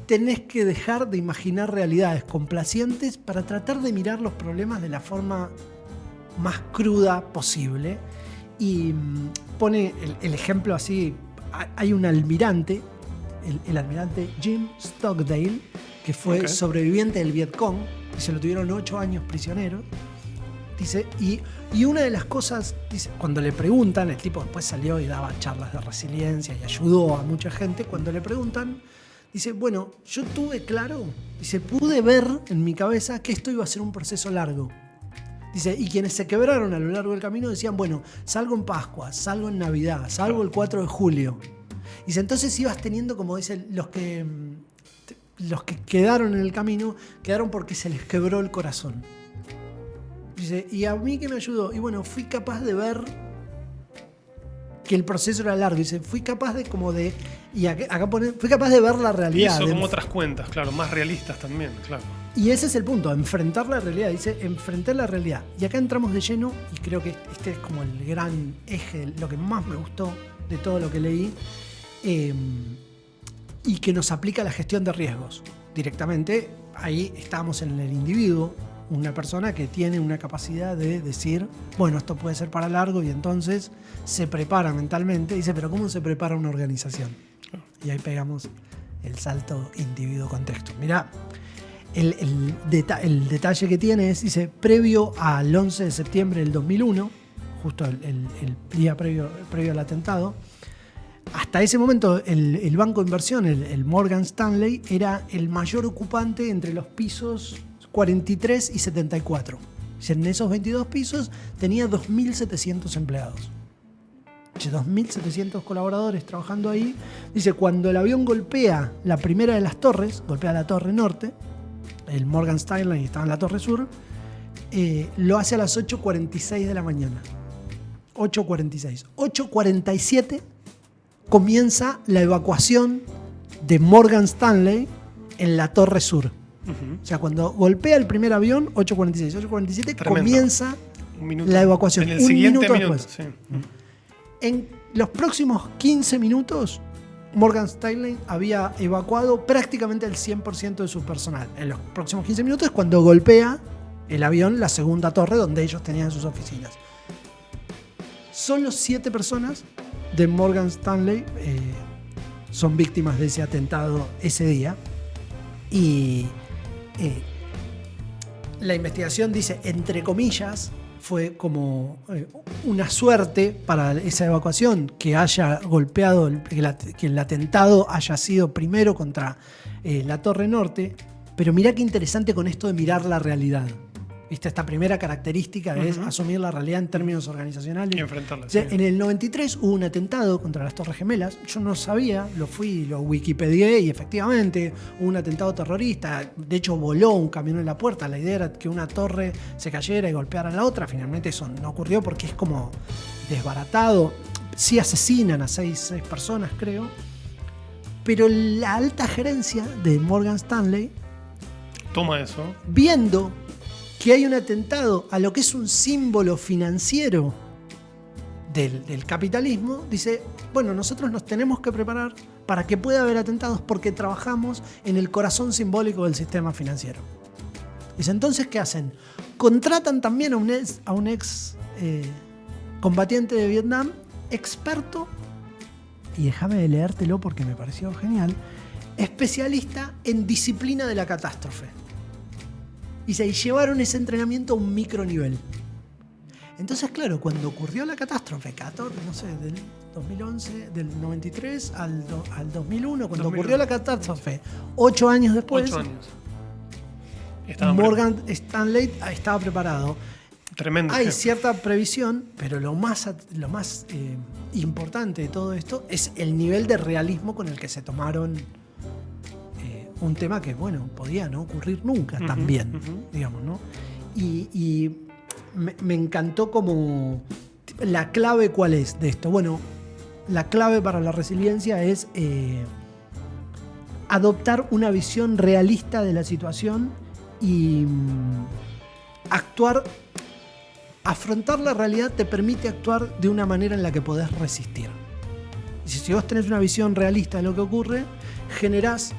Speaker 1: tenés que dejar de imaginar realidades complacientes para tratar de mirar los problemas de la forma más cruda posible. Y pone el ejemplo así, hay un almirante, el almirante Jim Stockdale, que fue sobreviviente del Vietcong, y se lo tuvieron 8 años prisionero. Dice, y una de las cosas, dice, cuando le preguntan, el tipo después salió y daba charlas de resiliencia y ayudó a mucha gente, cuando le preguntan, dice, bueno, yo tuve claro, dice, pude ver en mi cabeza que esto iba a ser un proceso largo. Dice, y quienes se quebraron a lo largo del camino decían, bueno, salgo en Pascua, salgo en Navidad, salgo el 4 de julio. Dice, entonces ibas teniendo, como dicen, los que quedaron en el camino, quedaron porque se les quebró el corazón. Dice, y a mí que me ayudó, y bueno, fui capaz de ver que el proceso era largo. Dice, fui capaz de fui capaz de ver la realidad.
Speaker 2: Y eso como otras cuentas, claro, más realistas también, claro.
Speaker 1: Y ese es el punto, enfrentar la realidad. Dice, enfrentar la realidad. Y acá entramos de lleno, y creo que este es como el gran eje, lo que más me gustó de todo lo que leí, y que nos aplica a la gestión de riesgos. Directamente, ahí estamos en el individuo, una persona que tiene una capacidad de decir, bueno, esto puede ser para largo, y entonces se prepara mentalmente. Dice, pero ¿cómo se prepara una organización? Y ahí pegamos el salto individuo-contexto. Mirá, el detalle que tiene es, dice, previo al 11 de septiembre del 2001, justo el día previo al atentado, hasta ese momento el banco de inversión, el Morgan Stanley, era el mayor ocupante entre los pisos 43 y 74. En esos 22 pisos tenía 2.700 empleados. 2.700 colaboradores trabajando ahí. Dice, cuando el avión golpea la primera de las torres, golpea la torre norte, el Morgan Stanley estaba en la torre sur, lo hace a las 8:46 de la mañana. 8:46. 8:47 comienza la evacuación de Morgan Stanley en la torre sur. O sea, cuando golpea el primer avión, 8:46, 8:47, comienza la evacuación.
Speaker 2: En el siguiente minuto después. Sí.
Speaker 1: En los próximos 15 minutos, Morgan Stanley había evacuado prácticamente el 100% de su personal. En los próximos 15 minutos es cuando golpea el avión la segunda torre donde ellos tenían sus oficinas. Solo 7 personas de Morgan Stanley son víctimas de ese atentado ese día. Y la investigación dice, entre comillas, fue como una suerte para esa evacuación que haya golpeado, que el atentado haya sido primero contra la Torre Norte, Pero mirá qué interesante con esto de mirar la realidad. ¿Viste? Esta primera característica es asumir la realidad en términos organizacionales.
Speaker 2: Y enfrentarla.
Speaker 1: O sea, en el 93 hubo un atentado contra las Torres Gemelas. Yo no sabía, lo wikipedié y efectivamente hubo un atentado terrorista. De hecho, voló un camión en la puerta. La idea era que una torre se cayera y golpeara a la otra. Finalmente eso no ocurrió porque es como desbaratado. Sí asesinan a seis personas, creo. Pero la alta gerencia de Morgan Stanley,
Speaker 2: toma eso,
Speaker 1: viendo que hay un atentado a lo que es un símbolo financiero del capitalismo, dice, bueno, nosotros nos tenemos que preparar para que pueda haber atentados porque trabajamos en el corazón simbólico del sistema financiero. Dice, entonces, ¿qué hacen? Contratan también a un ex combatiente de Vietnam, experto, y déjame leértelo porque me pareció genial, especialista en disciplina de la catástrofe. Y se llevaron ese entrenamiento a un micronivel. Entonces, claro, cuando ocurrió la catástrofe, del 2011, del 93 al 2001, cuando ocurrió la catástrofe, 8 años después,
Speaker 2: 8 años.
Speaker 1: Morgan Stanley estaba preparado.
Speaker 2: Tremendo.
Speaker 1: Hay cierta previsión, pero lo más importante de todo esto es el nivel de realismo con el que se tomaron un tema que, bueno, podía no ocurrir nunca también, digamos, ¿no? Y me encantó como la clave, ¿cuál es de esto? Bueno, la clave para la resiliencia es adoptar una visión realista de la situación y afrontar la realidad te permite actuar de una manera en la que podés resistir. Y si vos tenés una visión realista de lo que ocurre, generás,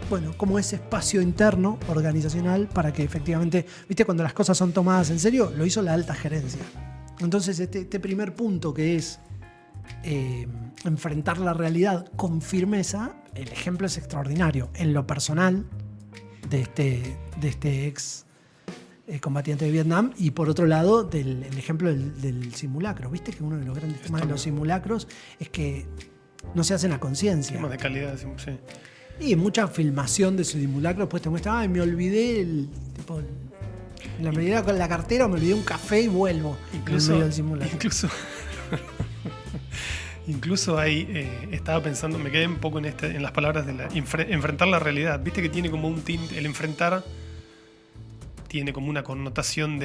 Speaker 1: bueno, como ese espacio interno organizacional para que efectivamente, viste, cuando las cosas son tomadas en serio, lo hizo la alta gerencia. Entonces este primer punto que es enfrentar la realidad con firmeza, el ejemplo es extraordinario. En lo personal de este ex combatiente de Vietnam, y por otro lado el ejemplo del simulacro. Viste que uno de los grandes temas de los simulacros es que no se hacen a conciencia.
Speaker 2: Temas de calidad, sí.
Speaker 1: Y mucha filmación de su simulacro, después te muestra, me olvidé me olvidé con la cartera, me olvidé un café y vuelvo.
Speaker 2: Incluso,
Speaker 1: en medio del simulacro.
Speaker 2: Incluso ahí estaba pensando, me quedé un poco en las palabras de enfrentar la realidad. Viste que tiene como un tinte, el enfrentar tiene como una connotación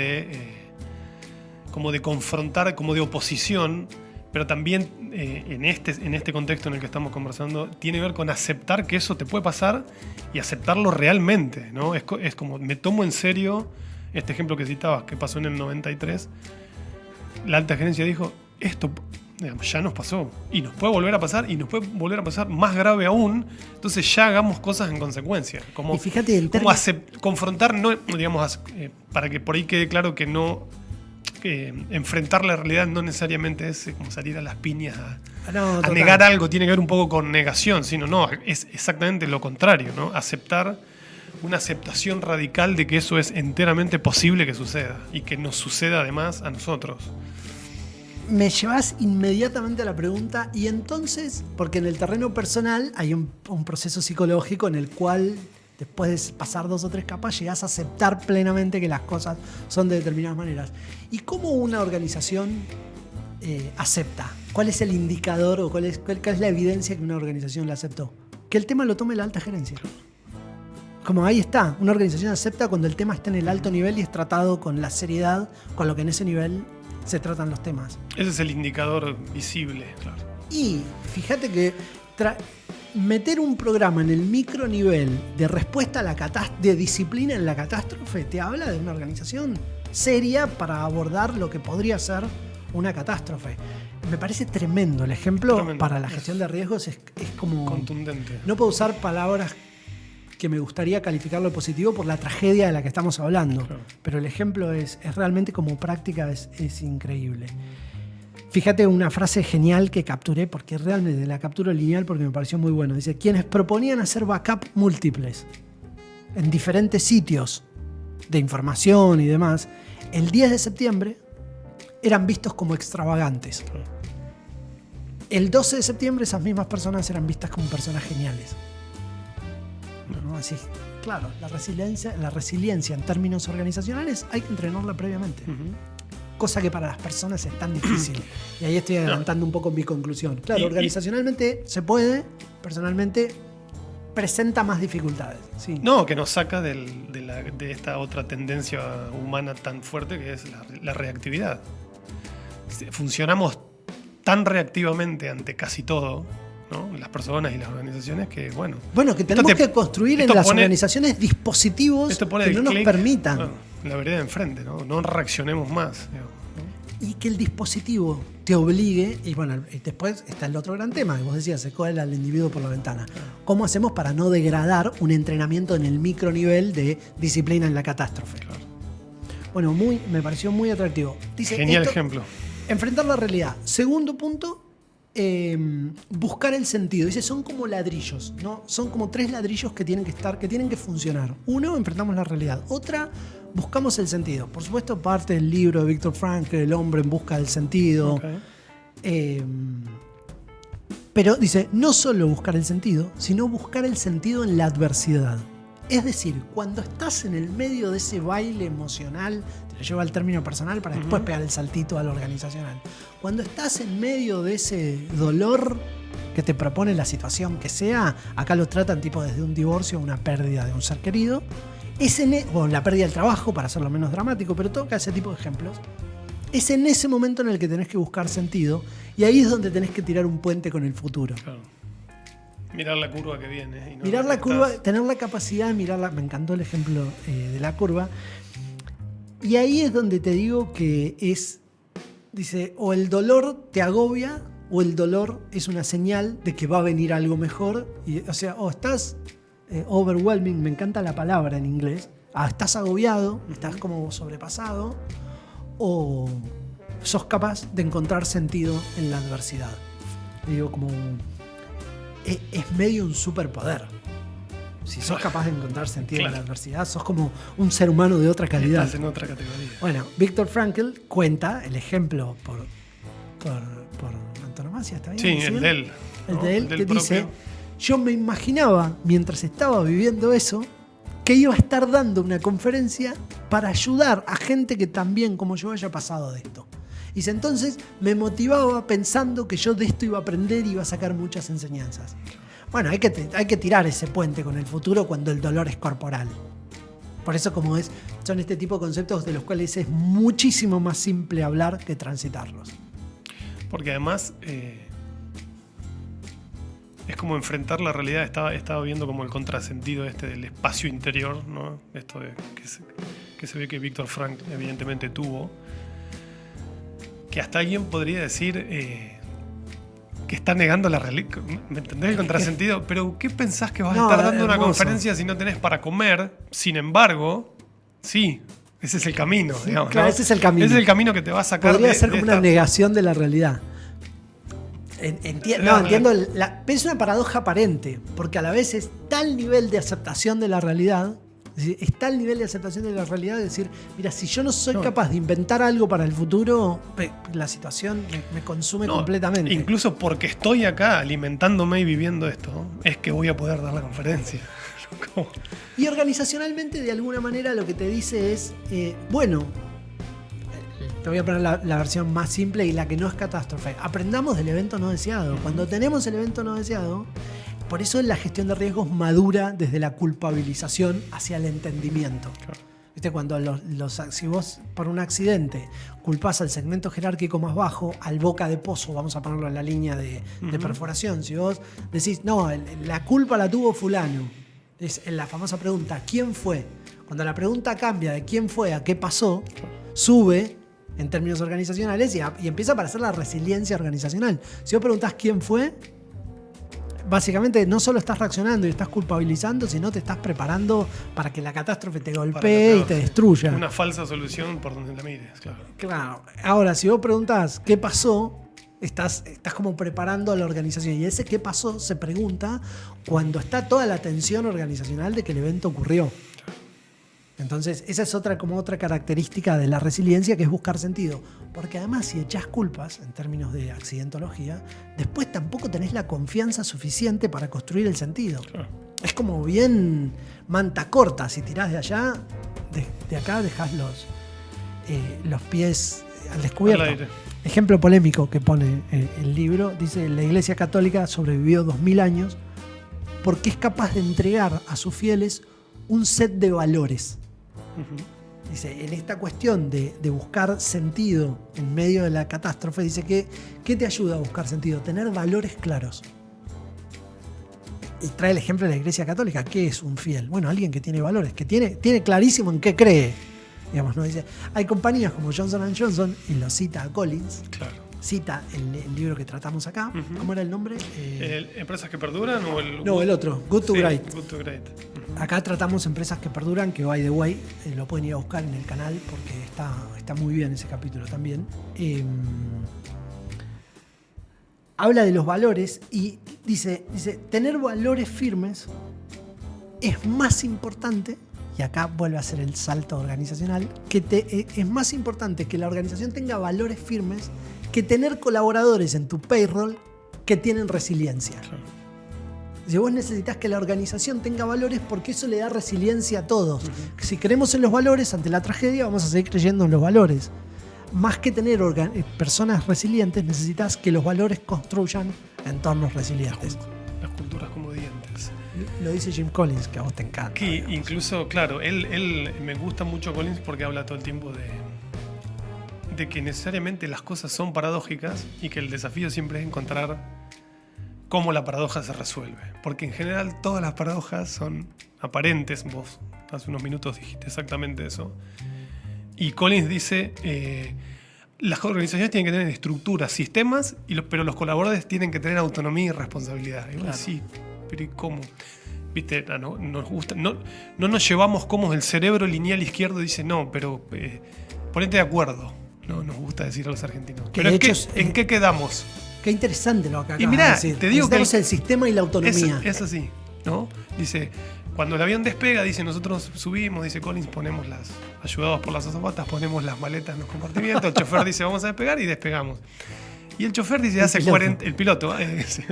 Speaker 2: como de confrontar, como de oposición. Pero también en este contexto en el que estamos conversando, tiene que ver con aceptar que eso te puede pasar y aceptarlo realmente, ¿no? Es como, me tomo en serio este ejemplo que citabas, que pasó en el 93. La alta gerencia dijo, esto, digamos, ya nos pasó y nos puede volver a pasar y nos puede volver a pasar más grave aún, entonces ya hagamos cosas en consecuencia. Como,
Speaker 1: y fíjate,
Speaker 2: confrontar, no, digamos, para que por ahí quede claro que no... enfrentar la realidad no necesariamente es como salir a las piñas a negar algo, tiene que ver un poco con negación, sino no, es exactamente lo contrario, ¿no? Aceptar, una aceptación radical de que eso es enteramente posible que suceda y que nos suceda además a nosotros.
Speaker 1: Me llevas inmediatamente a la pregunta, y entonces, porque en el terreno personal hay un proceso psicológico en el cual después de pasar 2 o 3 capas, llegás a aceptar plenamente que las cosas son de determinadas maneras. ¿Y cómo una organización acepta? ¿Cuál es el indicador o cuál es la evidencia que una organización la aceptó? Que el tema lo tome la alta gerencia. Como ahí está, una organización acepta cuando el tema está en el alto nivel y es tratado con la seriedad con lo que en ese nivel se tratan los temas.
Speaker 2: Ese es el indicador visible, claro.
Speaker 1: Y fíjate que meter un programa en el micronivel de respuesta a de disciplina en la catástrofe te habla de una organización seria para abordar lo que podría ser una catástrofe. Me parece tremendo el ejemplo. Para la gestión de riesgos es como
Speaker 2: contundente.
Speaker 1: No puedo usar palabras que me gustaría calificarlo positivo por la tragedia de la que estamos hablando, claro. Pero el ejemplo es realmente, como práctica, es increíble. Fíjate una frase genial que capturé, porque realmente la capturo lineal porque me pareció muy bueno. Dice, quienes proponían hacer backup múltiples en diferentes sitios de información y demás, el 10 de septiembre eran vistos como extravagantes. El 12 de septiembre esas mismas personas eran vistas como personas geniales. ¿No? Así, Claro, la resiliencia en términos organizacionales hay que entrenarla previamente. Cosa que para las personas es tan difícil. Y ahí estoy adelantando un poco mi conclusión. Claro, organizacionalmente se puede, personalmente presenta más dificultades. Sí.
Speaker 2: No, que nos saca de esta otra tendencia humana tan fuerte que es la reactividad. Funcionamos tan reactivamente ante casi todo, ¿no? Las personas y las organizaciones que, bueno...
Speaker 1: Bueno, que tenemos que construir en las organizaciones dispositivos que no nos permitan.
Speaker 2: Bueno, la vereda enfrente, ¿no? No reaccionemos más, digamos, ¿no?
Speaker 1: Y que el dispositivo te obligue, y bueno, y después está el otro gran tema, que vos decías, se cuela al individuo por la ventana. ¿Cómo hacemos para no degradar un entrenamiento en el micronivel de disciplina en la catástrofe?
Speaker 2: Claro.
Speaker 1: Bueno, me pareció muy atractivo. Dice,
Speaker 2: genial ejemplo.
Speaker 1: Enfrentar la realidad. Segundo punto, buscar el sentido. Dice, son como ladrillos, ¿no? Son como 3 ladrillos que tienen que funcionar. Uno, enfrentamos la realidad. Otra, buscamos el sentido. Por supuesto, parte del libro de Viktor Frankl, El hombre en busca del sentido. Okay. Pero dice, no solo buscar el sentido, sino buscar el sentido en la adversidad. Es decir, cuando estás en el medio de ese baile emocional, te lo llevo al término personal para después pegar el saltito al organizacional. Cuando estás en medio de ese dolor que te propone la situación que sea, acá lo tratan tipo desde un divorcio o una pérdida de un ser querido, o la pérdida del trabajo, para hacerlo menos dramático, pero toca ese tipo de ejemplos. Es en ese momento en el que tenés que buscar sentido, y ahí es donde tenés que tirar un puente con el futuro.
Speaker 2: Claro. Mirar la curva que viene. Y no
Speaker 1: mirar la curva, tener la capacidad de mirarla. Me encantó el ejemplo de la curva. Y ahí es donde te digo que dice, o el dolor te agobia, o el dolor es una señal de que va a venir algo mejor. O sea, o estás overwhelming, me encanta la palabra en inglés. Estás agobiado, estás como sobrepasado, o sos capaz de encontrar sentido en la adversidad. Digo, como... Es medio un superpoder. Si sos capaz de encontrar sentido en la adversidad, sos como un ser humano de otra calidad.
Speaker 2: Estás en otra categoría.
Speaker 1: Bueno, Viktor Frankl cuenta el ejemplo por antonomasia, ¿está bien?
Speaker 2: Sí, el de él.
Speaker 1: El de él, que dice, yo me imaginaba, mientras estaba viviendo eso, que iba a estar dando una conferencia para ayudar a gente que también, como yo, haya pasado de esto. Y entonces me motivaba pensando que yo de esto iba a aprender y iba a sacar muchas enseñanzas. Bueno, hay que tirar ese puente con el futuro cuando el dolor es corporal. Por eso son este tipo de conceptos de los cuales es muchísimo más simple hablar que transitarlos.
Speaker 2: Porque además es como enfrentar la realidad. Estaba viendo como el contrasentido del espacio interior, ¿no? Esto que se ve que Viktor Frankl evidentemente tuvo. Que hasta alguien podría decir que está negando la realidad. ¿Me entendés el contrasentido? Pero ¿qué pensás que vas a estar dando una conferencia si no tenés para comer? Sin embargo, sí, ese es el camino, digamos.
Speaker 1: Claro, ¿no? Ese es el camino.
Speaker 2: Ese es el camino que te va a sacar.
Speaker 1: Podría ser como una negación de la realidad. Entiendo. Es una paradoja aparente, porque a la vez es tal nivel de aceptación de la realidad. Está el nivel de aceptación de la realidad de decir, mira, si yo no soy capaz de inventar algo para el futuro, la situación me consume completamente.
Speaker 2: Incluso porque estoy acá alimentándome y viviendo esto, es que voy a poder dar la conferencia.
Speaker 1: Y organizacionalmente, de alguna manera, lo que te dice es, bueno, te voy a poner la versión más simple y la que no es catástrofe. Aprendamos del evento no deseado. Cuando tenemos el evento no deseado, por eso la gestión de riesgos madura desde la culpabilización hacia el entendimiento. Claro. ¿Viste? Cuando si vos por un accidente culpás al segmento jerárquico más bajo, al boca de pozo, vamos a ponerlo en la línea de perforación, si vos decís, no, la culpa la tuvo fulano, es la famosa pregunta, ¿quién fue? Cuando la pregunta cambia de quién fue a qué pasó, sube en términos organizacionales y empieza a aparecer la resiliencia organizacional. Si vos preguntás quién fue, básicamente no solo estás reaccionando y estás culpabilizando, sino te estás preparando para que la catástrofe te golpee y te destruya.
Speaker 2: Una falsa solución por donde la mires, claro.
Speaker 1: Claro. Ahora, si vos preguntás qué pasó, estás como preparando a la organización. Y ese qué pasó se pregunta cuando está toda la tensión organizacional de que el evento ocurrió. Entonces, esa es otra característica de la resiliencia, que es buscar sentido. Porque además, si echás culpas, en términos de accidentología, después tampoco tenés la confianza suficiente para construir el sentido.
Speaker 2: Claro.
Speaker 1: Es como bien manta corta. Si tirás de allá, de acá dejás los pies al descubierto.
Speaker 2: Al aire.
Speaker 1: Ejemplo polémico que pone el libro. Dice, la Iglesia Católica sobrevivió 2000 años porque es capaz de entregar a sus fieles un set de valores.
Speaker 2: Ujú.
Speaker 1: Dice, en esta cuestión de buscar sentido en medio de la catástrofe, dice que ¿qué te ayuda a buscar sentido? Tener valores claros. Y trae el ejemplo de la Iglesia Católica. ¿Qué es un fiel? Bueno, alguien que tiene valores, que tiene clarísimo en qué cree. Digamos, ¿no? Dice, hay compañías como Johnson & Johnson, y lo cita a Collins,
Speaker 2: Claro.
Speaker 1: cita el libro que tratamos acá.
Speaker 2: Ujú.
Speaker 1: ¿Cómo era el nombre?
Speaker 2: ¿Empresas que perduran o el...?
Speaker 1: No, el otro, Good to
Speaker 2: Sí,
Speaker 1: Great.
Speaker 2: Good to Great. Ujú.
Speaker 1: Acá tratamos empresas que perduran, que by the way, lo pueden ir a buscar en el canal porque está muy bien ese capítulo también. Habla de los valores y dice, tener valores firmes es más importante, y acá vuelve a ser el salto organizacional, es más importante que la organización tenga valores firmes que tener colaboradores en tu payroll que tienen resiliencia.
Speaker 2: Claro.
Speaker 1: Si vos necesitas que la organización tenga valores porque eso le da resiliencia a todos. Si creemos en los valores, ante la tragedia vamos a seguir creyendo en los valores. Más que tener personas resilientes, necesitas que los valores construyan entornos resilientes.
Speaker 2: Las culturas como dientes.
Speaker 1: Lo dice Jim Collins, que a vos te encanta.
Speaker 2: Que
Speaker 1: digamos.
Speaker 2: incluso, claro, él me gusta mucho Collins porque habla todo el tiempo de que necesariamente las cosas son paradójicas y que el desafío siempre es encontrar cómo la paradoja se resuelve. Porque en general todas las paradojas son aparentes. Vos hace unos minutos dijiste exactamente eso. Y Collins dice, las organizaciones tienen que tener estructuras, sistemas, pero los colaboradores tienen que tener autonomía y responsabilidad. Y vos
Speaker 1: Claro.
Speaker 2: decís, pero ¿y cómo? ¿Viste? No nos llevamos como el cerebro lineal izquierdo dice, no, pero ponete de acuerdo. No nos gusta decir a los argentinos.
Speaker 1: Que
Speaker 2: Pero
Speaker 1: de
Speaker 2: ¿en qué,
Speaker 1: hecho
Speaker 2: en qué quedamos?
Speaker 1: Qué interesante lo que acabas
Speaker 2: Y mirá,
Speaker 1: de decir.
Speaker 2: te digo que
Speaker 1: Necesitamos el sistema y la autonomía.
Speaker 2: Es así, ¿no? Dice, cuando el avión despega, dice, nosotros subimos, dice Collins, ayudados por las azafatas, ponemos las maletas en los compartimientos, el chofer dice, vamos a despegar y despegamos. Y el chofer dice,
Speaker 1: El
Speaker 2: hace
Speaker 1: piloto.
Speaker 2: 40... El piloto, sí,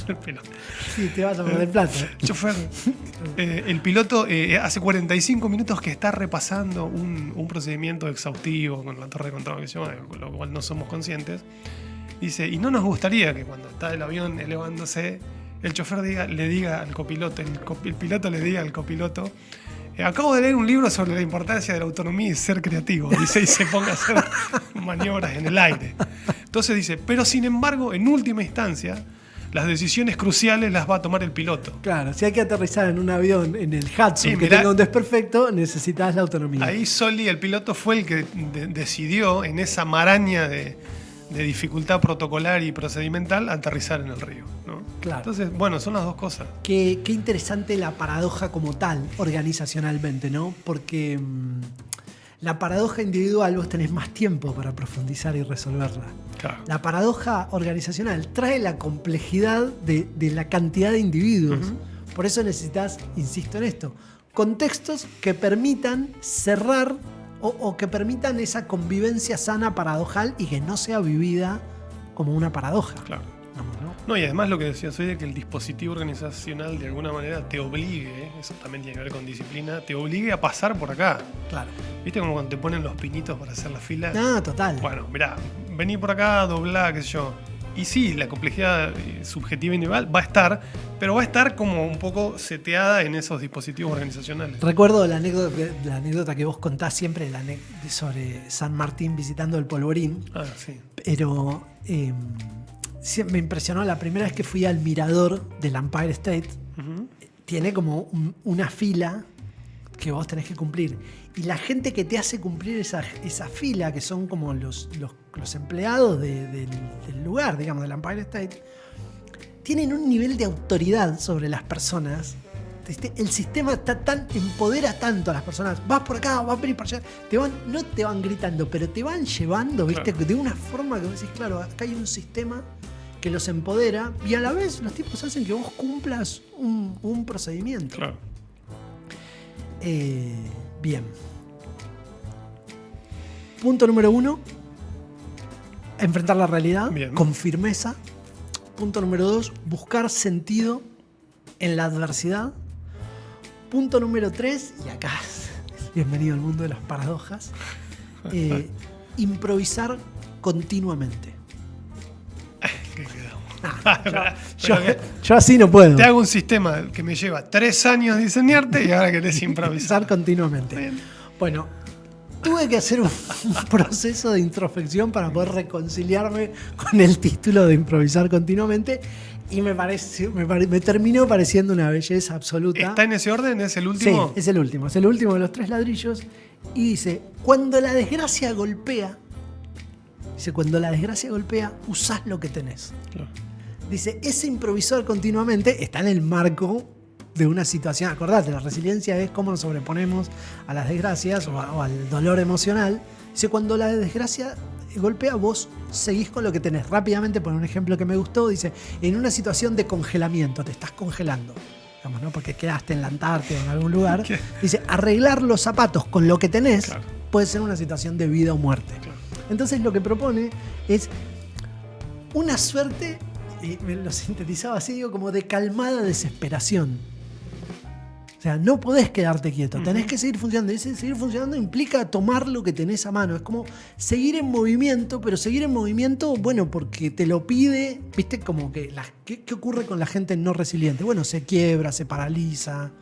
Speaker 2: el piloto.
Speaker 1: Sí, te vas a poner el plato.
Speaker 2: Chofer, el piloto hace 45 minutos que está repasando un procedimiento exhaustivo con la torre de control, con lo cual no somos conscientes. Dice, y no nos gustaría que cuando está el avión elevándose, el chofer le diga al copiloto, el piloto le diga al copiloto, acabo de leer un libro sobre la importancia de la autonomía y ser creativo, dice, y se ponga a hacer maniobras en el aire. Entonces dice, pero sin embargo, en última instancia, las decisiones cruciales las va a tomar el piloto.
Speaker 1: Claro, si hay que aterrizar en un avión en el Hudson
Speaker 2: Sí,
Speaker 1: que
Speaker 2: mirá,
Speaker 1: tenga un desperfecto, necesitas la autonomía.
Speaker 2: Ahí Soli, el piloto, fue el que decidió en esa maraña de dificultad protocolar y procedimental aterrizar en el río, ¿no?
Speaker 1: Claro.
Speaker 2: Entonces, bueno, son las dos cosas.
Speaker 1: Qué interesante la paradoja como tal, organizacionalmente, ¿no? Porque la paradoja individual vos tenés más tiempo para profundizar y resolverla.
Speaker 2: Claro.
Speaker 1: La paradoja organizacional trae la complejidad de la cantidad de individuos.
Speaker 2: Ujú.
Speaker 1: Por eso necesitas, insisto en esto, contextos que permitan cerrar o que permitan esa convivencia sana paradojal y que no sea vivida como una paradoja.
Speaker 2: Claro.
Speaker 1: Vamos, ¿no?
Speaker 2: No, y además lo que decías hoy de que el dispositivo organizacional de alguna manera te obligue, eso también tiene que ver con disciplina, te obligue a pasar por acá.
Speaker 1: Claro.
Speaker 2: ¿Viste como cuando te ponen los pinitos para hacer la fila?
Speaker 1: No, total.
Speaker 2: Bueno, mirá, vení por acá, doblá, qué sé yo. Y sí, la complejidad subjetiva individual va a estar, pero va a estar como un poco seteada en esos dispositivos organizacionales.
Speaker 1: Recuerdo la anécdota que vos contás siempre sobre San Martín visitando el Polvorín,
Speaker 2: Ah, sí.
Speaker 1: pero me impresionó la primera vez que fui al mirador del Empire State.
Speaker 2: Ujú.
Speaker 1: Tiene como una fila que vos tenés que cumplir. Y la gente que te hace cumplir esa fila, que son como los empleados del lugar, digamos, del Empire State, tienen un nivel de autoridad sobre las personas. El sistema empodera tanto a las personas. Vas por acá, vas a venir por allá. No te van gritando, pero te van llevando, ¿viste?
Speaker 2: Claro.
Speaker 1: De una forma que vos decís, claro, acá hay un sistema que los empodera y a la vez los tipos hacen que vos cumplas un procedimiento.
Speaker 2: Claro.
Speaker 1: Bien. Punto número 1. Enfrentar la realidad
Speaker 2: Bien.
Speaker 1: con firmeza. Punto número 2. Buscar sentido en la adversidad. Punto número 3, y acá, bienvenido al mundo de las paradojas, improvisar continuamente.
Speaker 2: ¿Qué quedamos?
Speaker 1: Yo así no puedo.
Speaker 2: Te hago un sistema que me lleva 3 años diseñarte y ahora querés improvisar.
Speaker 1: Continuamente.
Speaker 2: Bien.
Speaker 1: Bueno, tuve que hacer un proceso de introspección para poder reconciliarme con el título de improvisar continuamente y me terminó pareciendo una belleza absoluta.
Speaker 2: ¿Está en ese orden? ¿Es el último?
Speaker 1: Sí, es el último. Es el último de los 3 ladrillos. Y dice, cuando la desgracia golpea, usás lo que tenés.
Speaker 2: Claro.
Speaker 1: Dice, ese improvisar continuamente está en el marco de una situación. Acordate, la resiliencia es cómo nos sobreponemos a las desgracias o al dolor emocional. Dice, cuando la desgracia golpea, vos seguís con lo que tenés. Rápidamente, por un ejemplo que me gustó, dice, en una situación de congelamiento, te estás congelando, digamos, ¿no? Porque quedaste en la Antártida o en algún lugar.
Speaker 2: ¿Qué?
Speaker 1: Dice, arreglar los zapatos con lo que tenés,
Speaker 2: claro,
Speaker 1: puede ser una situación de vida o muerte.
Speaker 2: Claro.
Speaker 1: Entonces lo que propone es una suerte, y me lo sintetizaba así, digo, como de calmada desesperación. O sea, no podés quedarte quieto, tenés que seguir funcionando. Y ese seguir funcionando implica tomar lo que tenés a mano. Es como seguir en movimiento, pero seguir en movimiento, bueno, porque te lo pide, viste, como que ¿qué ocurre con la gente no resiliente? Bueno, se quiebra, se paraliza,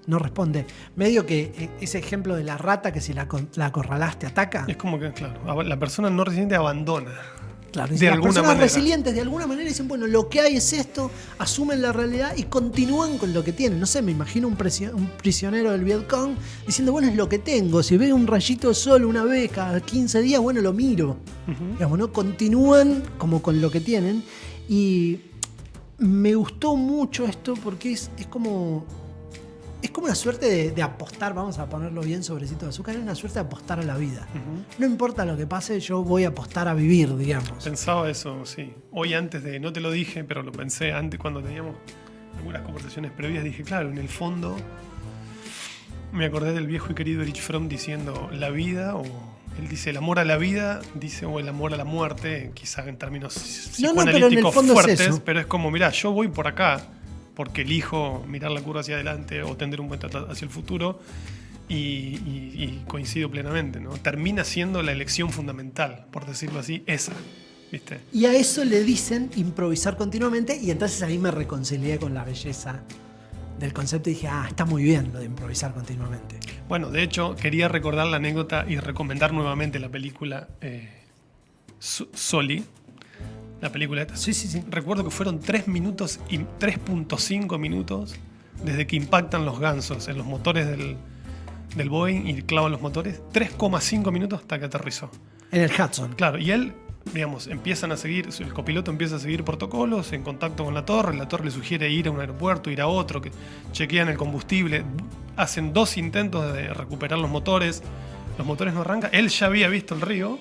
Speaker 1: no responde. Medio que ese ejemplo de la rata que si la acorralaste ataca.
Speaker 2: Es como que, claro, la persona no resiliente abandona.
Speaker 1: Claro,
Speaker 2: de
Speaker 1: las
Speaker 2: alguna
Speaker 1: personas
Speaker 2: manera.
Speaker 1: resilientes de alguna manera dicen, bueno, lo que hay es esto, asumen la realidad y continúan con lo que tienen. No sé, me imagino un prisionero del Vietcong diciendo, bueno, es lo que tengo. Si veo un rayito de sol una vez cada 15 días, bueno, lo miro. Digamos, ¿no? Continúan como con lo que tienen. Y me gustó mucho esto porque es como una suerte de apostar, vamos a ponerlo bien sobrecito de azúcar, es una suerte de apostar a la vida. No importa lo que pase, yo voy a apostar a vivir, digamos.
Speaker 2: Pensaba eso, sí. Hoy no te lo dije, pero lo pensé antes cuando teníamos algunas conversaciones previas, dije, claro, en el fondo me acordé del viejo y querido Erich Fromm diciendo la vida, o él dice el amor a la vida, dice, o el amor a la muerte, quizá en términos psicoanalíticos fuertes, es pero es como, mirá, yo voy por acá, porque elijo mirar la curva hacia adelante o tender un puente hacia el futuro y coincido plenamente, ¿no? Termina siendo la elección fundamental, por decirlo así, esa, ¿viste?
Speaker 1: Y a eso le dicen improvisar continuamente y entonces ahí me reconcilié con la belleza del concepto y dije, está muy bien lo de improvisar continuamente.
Speaker 2: Bueno, de hecho, quería recordar la anécdota y recomendar nuevamente la película Sully. La película esta.
Speaker 1: Sí.
Speaker 2: Recuerdo que fueron 3.5 minutos desde que impactan los gansos en los motores del Boeing y clavan los motores. 3,5 minutos hasta que aterrizó.
Speaker 1: En el Hudson.
Speaker 2: Claro, y él, digamos, el copiloto empieza a seguir protocolos en contacto con la torre le sugiere ir a un aeropuerto, ir a otro, que chequean el combustible, hacen 2 intentos de recuperar los motores no arrancan. Él ya había visto el río.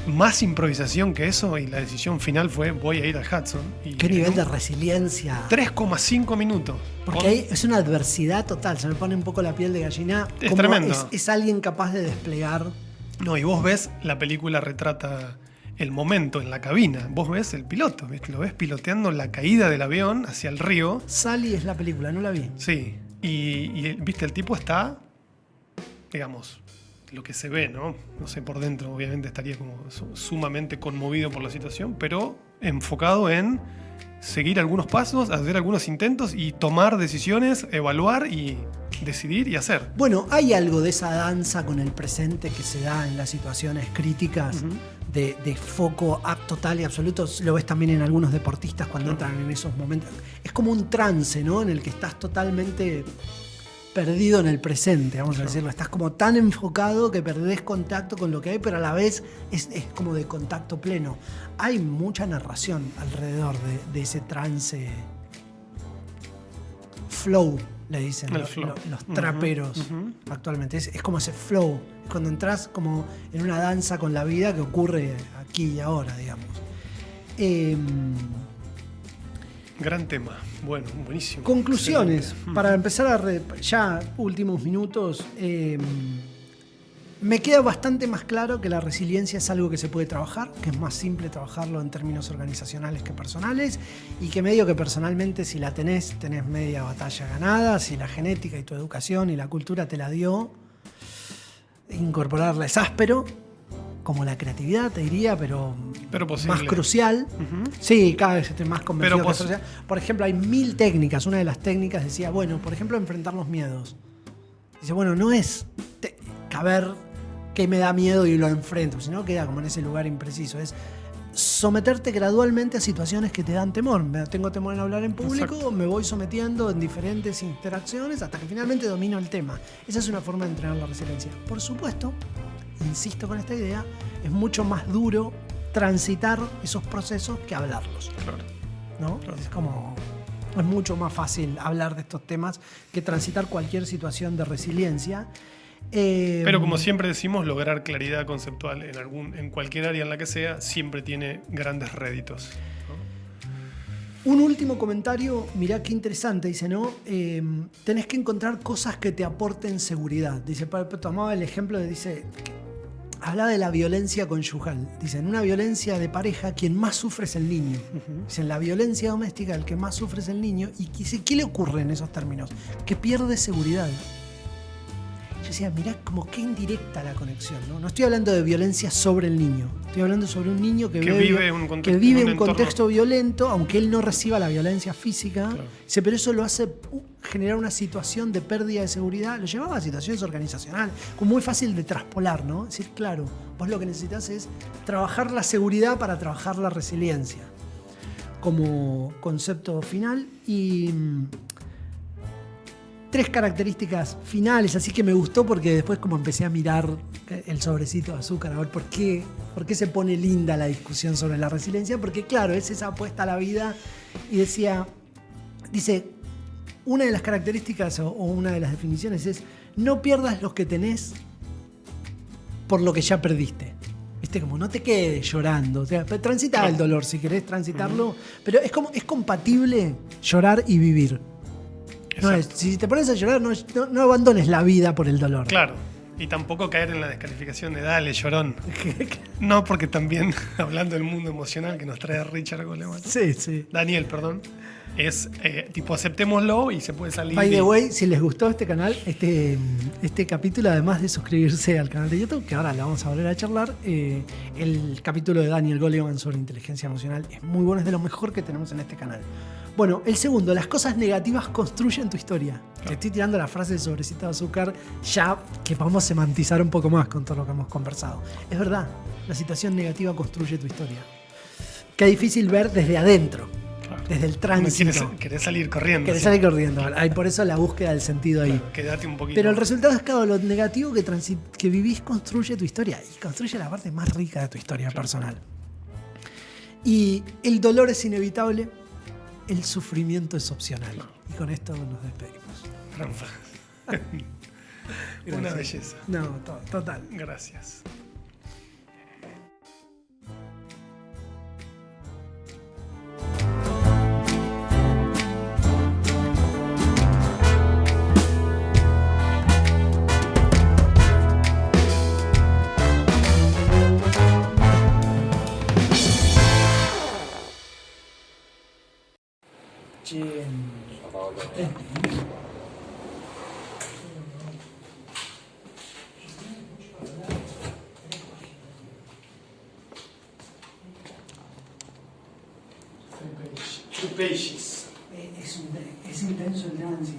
Speaker 2: Más improvisación que eso y la decisión final fue voy a ir al Hudson.
Speaker 1: ¿Qué nivel de resiliencia?
Speaker 2: 3,5 minutos.
Speaker 1: Porque ahí es una adversidad total, se me pone un poco la piel de gallina.
Speaker 2: Es tremendo.
Speaker 1: Es alguien capaz de desplegar.
Speaker 2: No, y vos ves, la película retrata el momento en la cabina. Vos ves el piloto, ¿viste? Lo ves piloteando la caída del avión hacia el río.
Speaker 1: Sally es la película, no la vi.
Speaker 2: Sí, y viste, el tipo está, digamos, lo que se ve, ¿no? No sé, por dentro obviamente estaría como sumamente conmovido por la situación, pero enfocado en seguir algunos pasos, hacer algunos intentos y tomar decisiones, evaluar y decidir y hacer.
Speaker 1: Bueno, hay algo de esa danza con el presente que se da en las situaciones críticas, de foco total y absoluto. Lo ves también en algunos deportistas cuando entran en esos momentos. Es como un trance, ¿no? En el que estás totalmente perdido en el presente, vamos a decirlo. Estás como tan enfocado que perdés contacto con lo que hay, pero a la vez es como de contacto pleno. Hay mucha narración alrededor de ese trance. Flow, le dicen los traperos actualmente. Es como ese flow, cuando entras como en una danza con la vida que ocurre aquí y ahora, digamos.
Speaker 2: Gran tema. Bueno, buenísimo.
Speaker 1: Conclusiones. Para empezar ya últimos minutos. Me queda bastante más claro que la resiliencia es algo que se puede trabajar, que es más simple trabajarlo en términos organizacionales que personales, y que medio que personalmente si la tenés media batalla ganada, si la genética y tu educación y la cultura te la dio, incorporarla es áspero, como la creatividad te diría, pero
Speaker 2: posible.
Speaker 1: más crucial. Sí, cada vez estoy más convencido que es crucial. Por ejemplo, hay 1000 técnicas. Una de las técnicas decía, bueno, por ejemplo, enfrentar los miedos. Dice, bueno, no es caber qué me da miedo y lo enfrento, sino queda como en ese lugar impreciso. Es someterte gradualmente a situaciones que te dan temor. Tengo temor en hablar en público, exacto, me voy sometiendo en diferentes interacciones hasta que finalmente domino el tema. Esa es una forma de entrenar la resiliencia. Por supuesto, insisto con esta idea, es mucho más duro transitar esos procesos que hablarlos.
Speaker 2: Claro.
Speaker 1: ¿No?
Speaker 2: Claro.
Speaker 1: Es mucho más fácil hablar de estos temas que transitar cualquier situación de resiliencia.
Speaker 2: Pero como siempre decimos, lograr claridad conceptual en cualquier área en la que sea siempre tiene grandes réditos, ¿no?
Speaker 1: Un último comentario, mirá qué interesante, dice, ¿no? Tenés que encontrar cosas que te aporten seguridad. Dice, tomaba el ejemplo habla de la violencia conyugal. Dice, en una violencia de pareja, quien más sufre es el niño. Dice, en la violencia doméstica, el que más sufre es el niño. Y dice, ¿qué le ocurre en esos términos? Que pierde seguridad. Yo decía, mirá como qué indirecta la conexión, ¿no? No estoy hablando de violencia sobre el niño. Estoy hablando sobre un niño que vive un contexto violento, aunque él no reciba la violencia física. Claro. Dice, pero eso lo hace generar una situación de pérdida de seguridad. Lo llevaba a situaciones organizacionales, como muy fácil de traspolar, ¿no? Es decir, claro, vos lo que necesitas es trabajar la seguridad para trabajar la resiliencia. Como concepto final. Y 3 características finales, así que me gustó porque después como empecé a mirar el sobrecito de azúcar, a ver por qué se pone linda la discusión sobre la resiliencia, porque claro, es esa apuesta a la vida y dice, una de las características o una de las definiciones es no pierdas lo que tenés por lo que ya perdiste. ¿Viste? Como no te quedes llorando, o sea, transita el dolor si querés transitarlo, pero es compatible llorar y vivir. No es, si te pones a llorar, no abandones la vida por el dolor.
Speaker 2: Claro, y tampoco caer en la descalificación de dale, llorón. No, porque también, hablando del mundo emocional que nos trae Richard Goleman.
Speaker 1: Sí.
Speaker 2: Daniel, perdón. Es aceptémoslo y se puede salir.
Speaker 1: By the way, si les gustó este canal, este capítulo, además de suscribirse al canal de YouTube, que ahora le vamos a volver a charlar, el capítulo de Daniel Goleman sobre inteligencia emocional es muy bueno, es de lo mejor que tenemos en este canal. Bueno, el segundo, las cosas negativas construyen tu historia. Claro. Te estoy tirando la frase de sobrecito de azúcar ya que vamos a semantizar un poco más con todo lo que hemos conversado. Es verdad, la situación negativa construye tu historia. Qué difícil ver desde adentro. Claro. Desde el tránsito.
Speaker 2: Querés salir corriendo.
Speaker 1: Querés salir corriendo. Hay por eso la búsqueda del sentido ahí.
Speaker 2: Claro, quédate un poquito.
Speaker 1: Pero el resultado es que lo negativo que vivís construye tu historia y construye la parte más rica de tu historia personal. Y el dolor es inevitable, el sufrimiento es opcional. Y con esto nos despedimos.
Speaker 2: Una belleza.
Speaker 1: No, total.
Speaker 2: Gracias. Pages.
Speaker 1: Es intenso el tema en sí.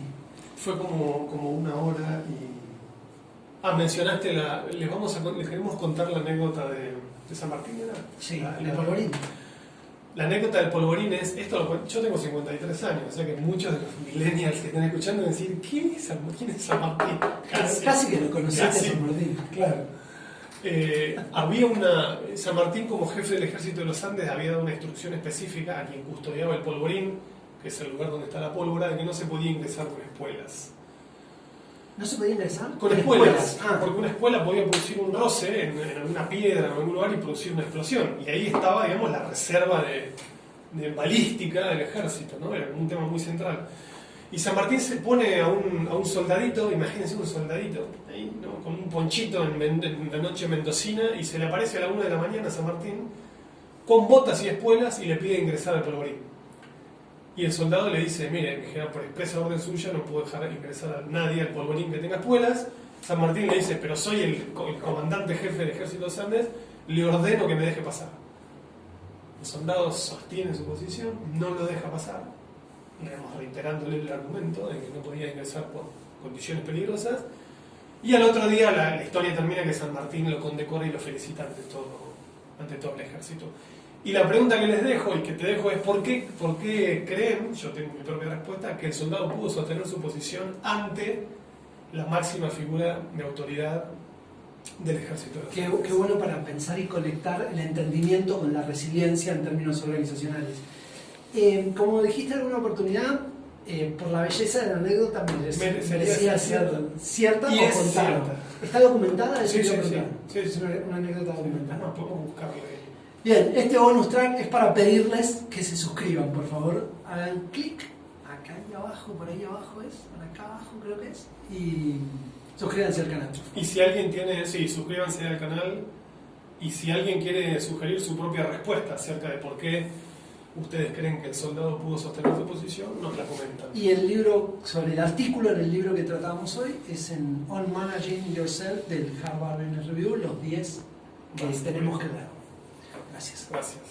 Speaker 2: Fue como una hora y... mencionaste les queremos contar la anécdota de San Martín, ¿verdad?
Speaker 1: Sí, el polvorín.
Speaker 2: La anécdota del polvorín es, yo tengo 53 años, o sea que muchos de los millennials que están escuchando van a decir, ¿quién es San Martín?
Speaker 1: Casi que lo conociste a San Martín.
Speaker 2: Claro. San Martín como jefe del ejército de los Andes había dado una instrucción específica a quien custodiaba el polvorín, que es el lugar donde está la pólvora, de que no se podía ingresar con espuelas.
Speaker 1: ¿No se podía ingresar?
Speaker 2: Con espuelas, porque una espuela podía producir un roce en alguna piedra en algún lugar y producir una explosión. Y ahí estaba, digamos, la reserva de balística del ejército, ¿no? Era un tema muy central. Y San Martín se pone a un soldadito, imagínense un soldadito, ahí, ¿no? Con un ponchito en la noche mendocina, y se le aparece a la 1 de la mañana a San Martín, con botas y espuelas, y le pide ingresar al polvorín. Y el soldado le dice, mire, mi general, por expresa orden suya no puedo dejar ingresar a nadie al polvorín que tenga espuelas. San Martín le dice, pero soy el comandante jefe del ejército de los Andes, le ordeno que me deje pasar. El soldado sostiene su posición, no lo deja pasar, reiterándole el argumento de que no podía ingresar por condiciones peligrosas. Y al otro día la historia termina que San Martín lo condecora y lo felicita ante todo el ejército. Y la pregunta que les dejo y que te dejo es ¿por qué creen, yo tengo mi propia respuesta, que el soldado pudo sostener su posición ante la máxima figura de autoridad del ejército?
Speaker 1: Qué bueno para pensar y conectar el entendimiento con la resiliencia en términos organizacionales. Como dijiste en alguna oportunidad, por la belleza de la anécdota merecía ser cierta
Speaker 2: y
Speaker 1: o
Speaker 2: es
Speaker 1: contada.
Speaker 2: cierta.
Speaker 1: ¿Está documentada?
Speaker 2: Sí.
Speaker 1: Es una anécdota documentada.
Speaker 2: No, podemos buscarle.
Speaker 1: Bien, este bonus track es para pedirles que se suscriban, por favor. Hagan clic acá abajo, por ahí abajo es, por acá abajo creo que es, y suscríbanse al canal.
Speaker 2: Y si alguien tiene, suscríbanse al canal. Y si alguien quiere sugerir su propia respuesta acerca de por qué ustedes creen que el soldado pudo sostener su posición, nos la comentan.
Speaker 1: Y el libro, sobre el artículo en el libro que tratamos hoy, es en On Managing Yourself del Harvard Business Review, los 10 que tenemos que ver. Gracias.
Speaker 2: Gracias.